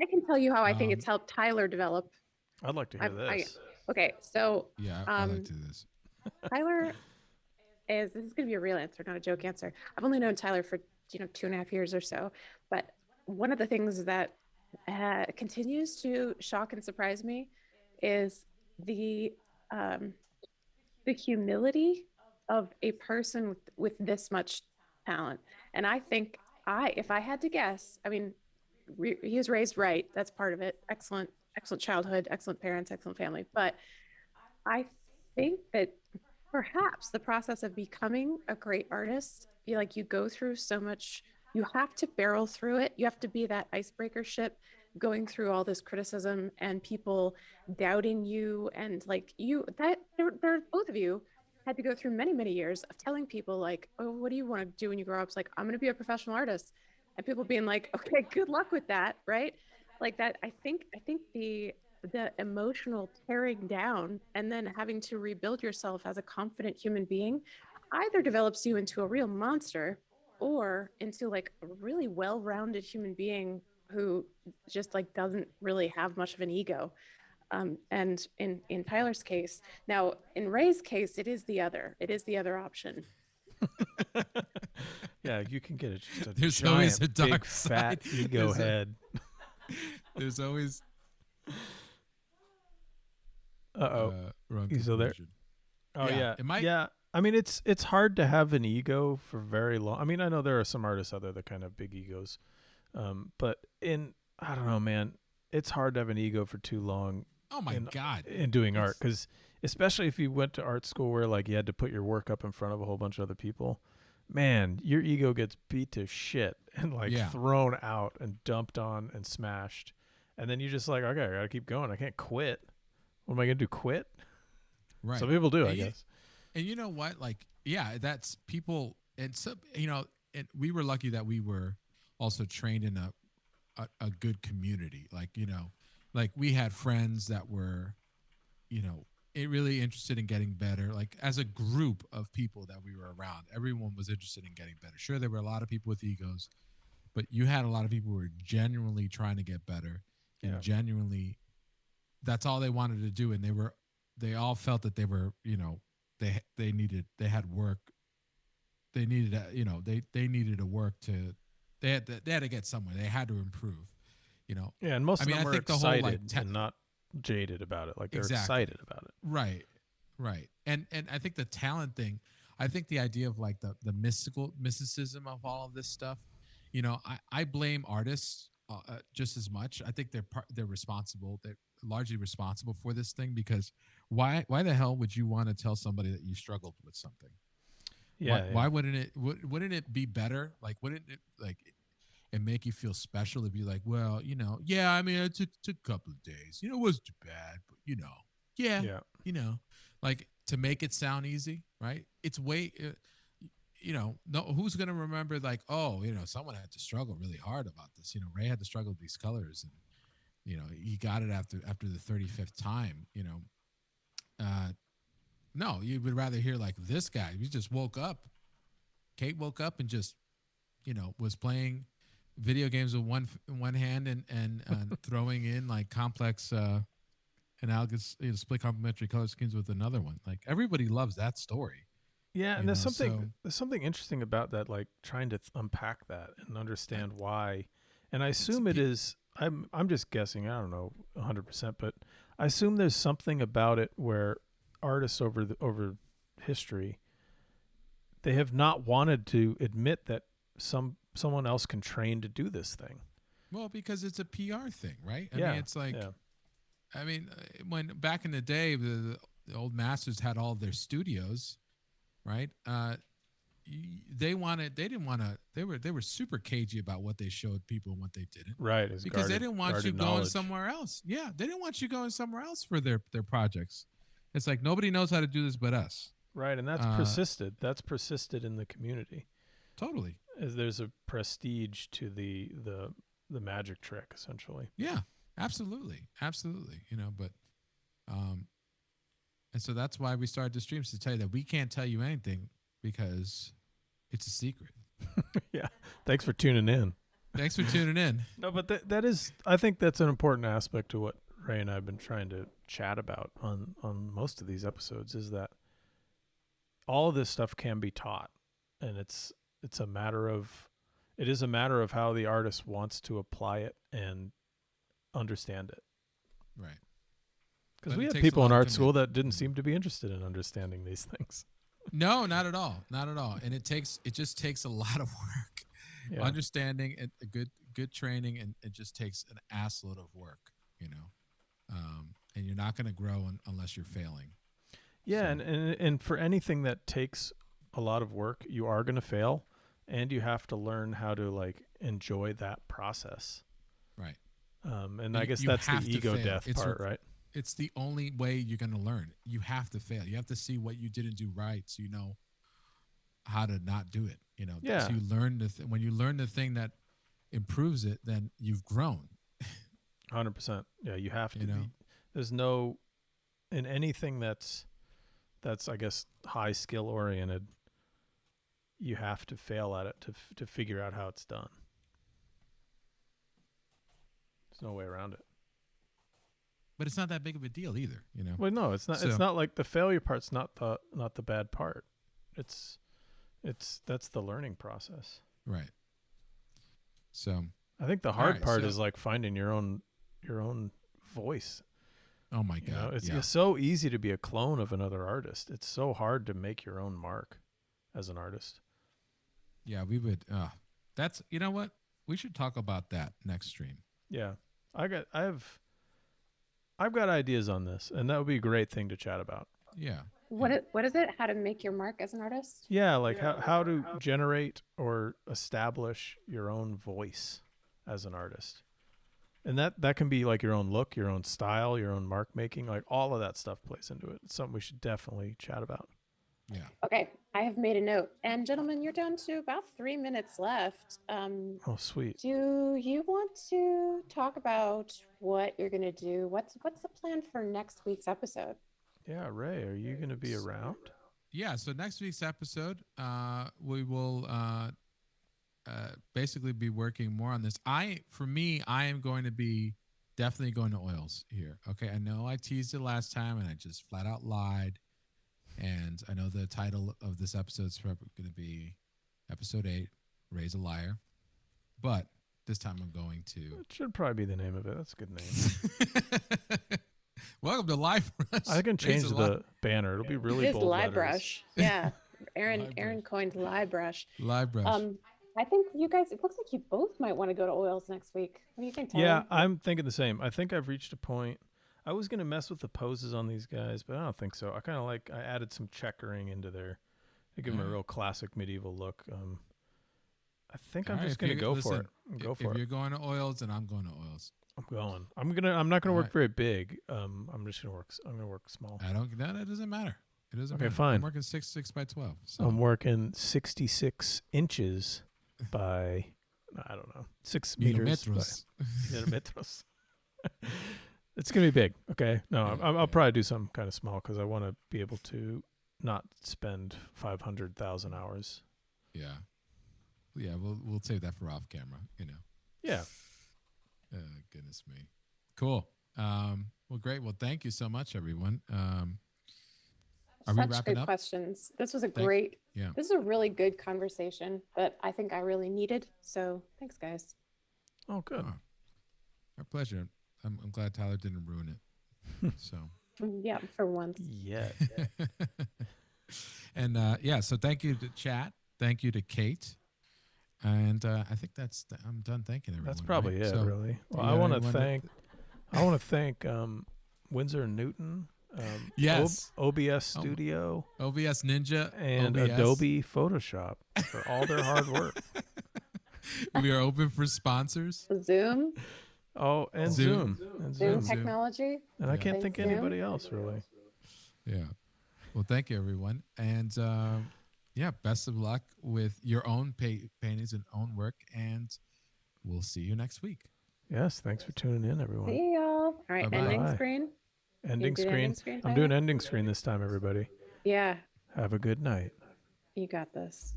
S4: I can tell you how I think it's helped Tyler develop.
S1: I'd like to hear this.
S4: Okay. So
S3: yeah, I'd like to do this.
S4: Tyler this is going to be a real answer, not a joke answer. I've only known Tyler for 2.5 years or so, but one of the things that continues to shock and surprise me is the humility of a person with this much talent. And I think if I had to guess, I mean, he was raised right. That's part of it. Excellent childhood, excellent parents, excellent family. But I think that perhaps the process of becoming a great artist, you go through so much, you have to barrel through it. You have to be that icebreaker ship going through all this criticism and people doubting you. And they're both of you had to go through many, many years of telling people like, oh, what do you want to do when you grow up? It's like, I'm going to be a professional artist. And people being like, okay, good luck with that. Right. Like that. I think the emotional tearing down and then having to rebuild yourself as a confident human being either develops you into a real monster or into like a really well-rounded human being who just like doesn't really have much of an ego. And in Tyler's case, now in Ray's case, it is the other option.
S1: Yeah, you can get just a
S3: There's
S1: giant,
S3: always a dark
S1: big, fat
S3: side.
S1: ego head.
S3: There's always. Wrong
S1: You still there?
S3: conclusion.
S1: Oh yeah.
S3: It might.
S1: Yeah. I mean, it's hard to have an ego for very long. I mean, I know there are some artists out there that kind of have big egos, but I don't know, man. It's hard to have an ego for too long.
S3: Oh my God!
S1: In doing art, because especially if you went to art school where like you had to put your work up in front of a whole bunch of other people, man, your ego gets beat to shit and like thrown out and dumped on and smashed, and then you're just like, okay, I gotta keep going. I can't quit. What am I gonna do? Quit?
S3: Right.
S1: Some people do, I guess.
S3: And you know what? Like, yeah, that's people. And so, and we were lucky that we were also trained in a good community. Like, like we had friends that were, really interested in getting better. Like as a group of people that we were around, everyone was interested in getting better. Sure, there were a lot of people with egos, but you had a lot of people who were genuinely trying to get better and genuinely, that's all they wanted to do. And they all felt that they were, they had work. They needed, they needed to work they had to get somewhere. They had to improve, Yeah.
S1: And most of them were excited and not jaded about it. Like they're excited about it.
S3: Right. Right. And I think the talent thing, I think the idea of like the mysticism of all of this stuff, I blame artists just as much. I think they're responsible. They're largely responsible for this thing because why the hell would you want to tell somebody that you struggled with something? Why wouldn't it be better? Like, wouldn't it like it make you feel special to be like, well, I mean, it took a couple of days, it wasn't too bad, but like to make it sound easy, right? It's way, no, who's going to remember like, oh, someone had to struggle really hard about this. Ray had to struggle with these colors and, he got it after the 35th time, no, you would rather hear like this guy. He just woke up. Kate woke up and just, was playing video games with one hand and throwing in like complex analogous split complementary color schemes with another one. Like everybody loves that story.
S1: Yeah, and there's something interesting about that, like trying to unpack that and understand why. And I assume it is. I'm just guessing. I don't know 100%, but I assume there's something about it where artists over history, they have not wanted to admit that someone else can train to do this thing.
S3: Well, because it's a PR thing, right? I mean, it's like, I mean, when back in the day, the old masters had all of their studios, right? They were super cagey about what they showed people and what they didn't.
S1: Right.
S3: Because they didn't want you going somewhere else. Yeah. They didn't want you going somewhere else for their projects. It's like, nobody knows how to do this but us.
S1: Right. And that's persisted. That's persisted in the community.
S3: Totally.
S1: As there's a prestige to the magic trick, essentially.
S3: Yeah, absolutely. Absolutely. But, and so that's why we started the streams, to tell you that we can't tell you anything because it's a secret.
S1: Yeah. Thanks for tuning in.
S3: Thanks for tuning in.
S1: No, but that is, I think that's an important aspect to what Ray and I have been trying to chat about on most of these episodes, is that all of this stuff can be taught, and it is a matter of how the artist wants to apply it and understand it.
S3: Right.
S1: Because we had people in art school that didn't seem to be interested in understanding these things.
S3: No, not at all. Not at all. And it just takes a lot of work. Yeah. Understanding and a good training, and it just takes an assload of work, and you're not going to grow unless you're failing.
S1: Yeah. So. And for anything that takes a lot of work, you are going to fail, and you have to learn how to like enjoy that process.
S3: Right.
S1: And I guess that's the ego death part, right?
S3: it's the only way you're going to learn. You have to fail. You have to see what you didn't do right, so you know how to not do it. You know,
S1: Yeah.
S3: so you learn when you learn the thing that improves it, then you've grown.
S1: 100%. Yeah, you have to
S3: You know?
S1: be. There's no in anything that's I guess high skill oriented. You have to fail at it to figure out how it's done. There's no way around it.
S3: But it's not that big of a deal either, you know.
S1: Well, no, it's not.
S3: So-
S1: It's not like the failure part's not the bad part. It's that's the learning process.
S3: Right. So,
S1: I think the hard
S3: right,
S1: part
S3: so-
S1: is like finding your own voice.
S3: oh my
S1: You know,
S3: God.
S1: it's so easy to be a clone of another artist. It's so hard to make your own mark as an artist.
S3: Yeah, we would. That's, you know what? We should talk about that next stream.
S1: Yeah, I've got ideas on this, and that would be a great thing to chat about.
S3: Yeah.
S4: What is it? How to make your mark as an artist?
S1: Yeah, like how to generate or establish your own voice as an artist. And that can be like your own look, your own style, your own mark making, like all of that stuff plays into it. It's something we should definitely chat about.
S3: Yeah.
S4: Okay, I have made a note. And gentlemen, you're down to about 3 minutes left.
S1: Oh, sweet.
S4: Do you want to talk about what you're going to do? What's the plan for next week's episode?
S1: Yeah, Ray, are you going to be around?
S3: Yeah. So next week's episode, we will basically be working more on this. For me, I am going to be definitely going to oils here. Okay. I know I teased it last time and I just flat out lied. And I know the title of this episode is probably going to be episode 8, Ray's a Liar. But this time I'm going to.
S1: It should probably be the name of it. That's a good name.
S3: Welcome to LiveBrush.
S1: I can change the banner. It'll be really
S4: It is
S1: bold letters.
S4: LiveBrush. Yeah. Aaron
S3: LiveBrush.
S4: coined LiveBrush.
S3: LiveBrush.
S4: I think you guys, it looks like you both might want to go to oils next week. What do you think, Tyler?
S1: Yeah, I'm thinking the same. I think I've reached a point. I was going to mess with the poses on these guys, but I don't think so. I added some checkering into there to give them a real classic medieval look. I think I'm
S3: All right,
S1: just going to go for it. Go for
S3: if
S1: it.
S3: you're going to oils, then I'm going to oils.
S1: I'm going. I'm not going to work
S3: Alright.
S1: very big. I'm just going to work. I'm going to work small.
S3: That doesn't matter. It doesn't
S1: Okay,
S3: matter.
S1: fine.
S3: I'm working 6 by 12. So
S1: I'm working 66 inches by, I don't know, 6 meters.
S3: millimeters.
S1: Millimeters. It's going to be big. Okay. No,
S3: Yeah,
S1: I'll probably do something kind of small because I want to be able to not spend 500,000 hours.
S3: Yeah. Yeah, we'll save that for off camera, you know.
S1: Yeah.
S3: Goodness me. Cool. Well, great. Well, thank you so much, everyone. Are we
S4: Such
S3: wrapping
S4: good
S3: up?
S4: questions. This was a
S3: Yeah.
S4: this is a really good conversation that I think I really needed. So thanks, guys.
S1: Oh, good.
S3: Oh, our pleasure. I'm glad Tyler didn't ruin it. So.
S4: Yeah, for once.
S1: Yeah.
S3: And yeah, so thank you to chat. Thank you to Kate. And I think I'm done thanking everyone.
S1: That's probably
S3: right?
S1: it,
S3: So,
S1: really. Well,
S3: you
S1: I
S3: got
S1: want
S3: anyone
S1: to thank Windsor and Newton,
S3: Yes.
S1: OBS Studio,
S3: OBS Ninja
S1: and
S3: OBS.
S1: Adobe Photoshop for all their hard work.
S3: We are open for sponsors.
S4: Zoom
S1: Oh, and
S3: Zoom.
S1: Zoom. And
S4: Zoom
S1: Zoom.
S4: technology.
S1: And I
S3: Yeah.
S1: can't think of
S4: Zoom.
S1: anybody else, really.
S3: Yeah. Well, thank you, everyone. And yeah, best of luck with your own paintings and own work. And we'll see you next week.
S1: Yes, thanks for tuning in, everyone.
S4: See y'all. All right,
S3: Bye-bye.
S4: ending
S1: Bye.
S4: screen.
S1: Ending
S4: do
S1: screen.
S4: ending screen,
S1: I'm
S4: Tyler?
S1: doing ending screen this time, everybody.
S4: Yeah,
S1: Have a good night.
S4: you got this.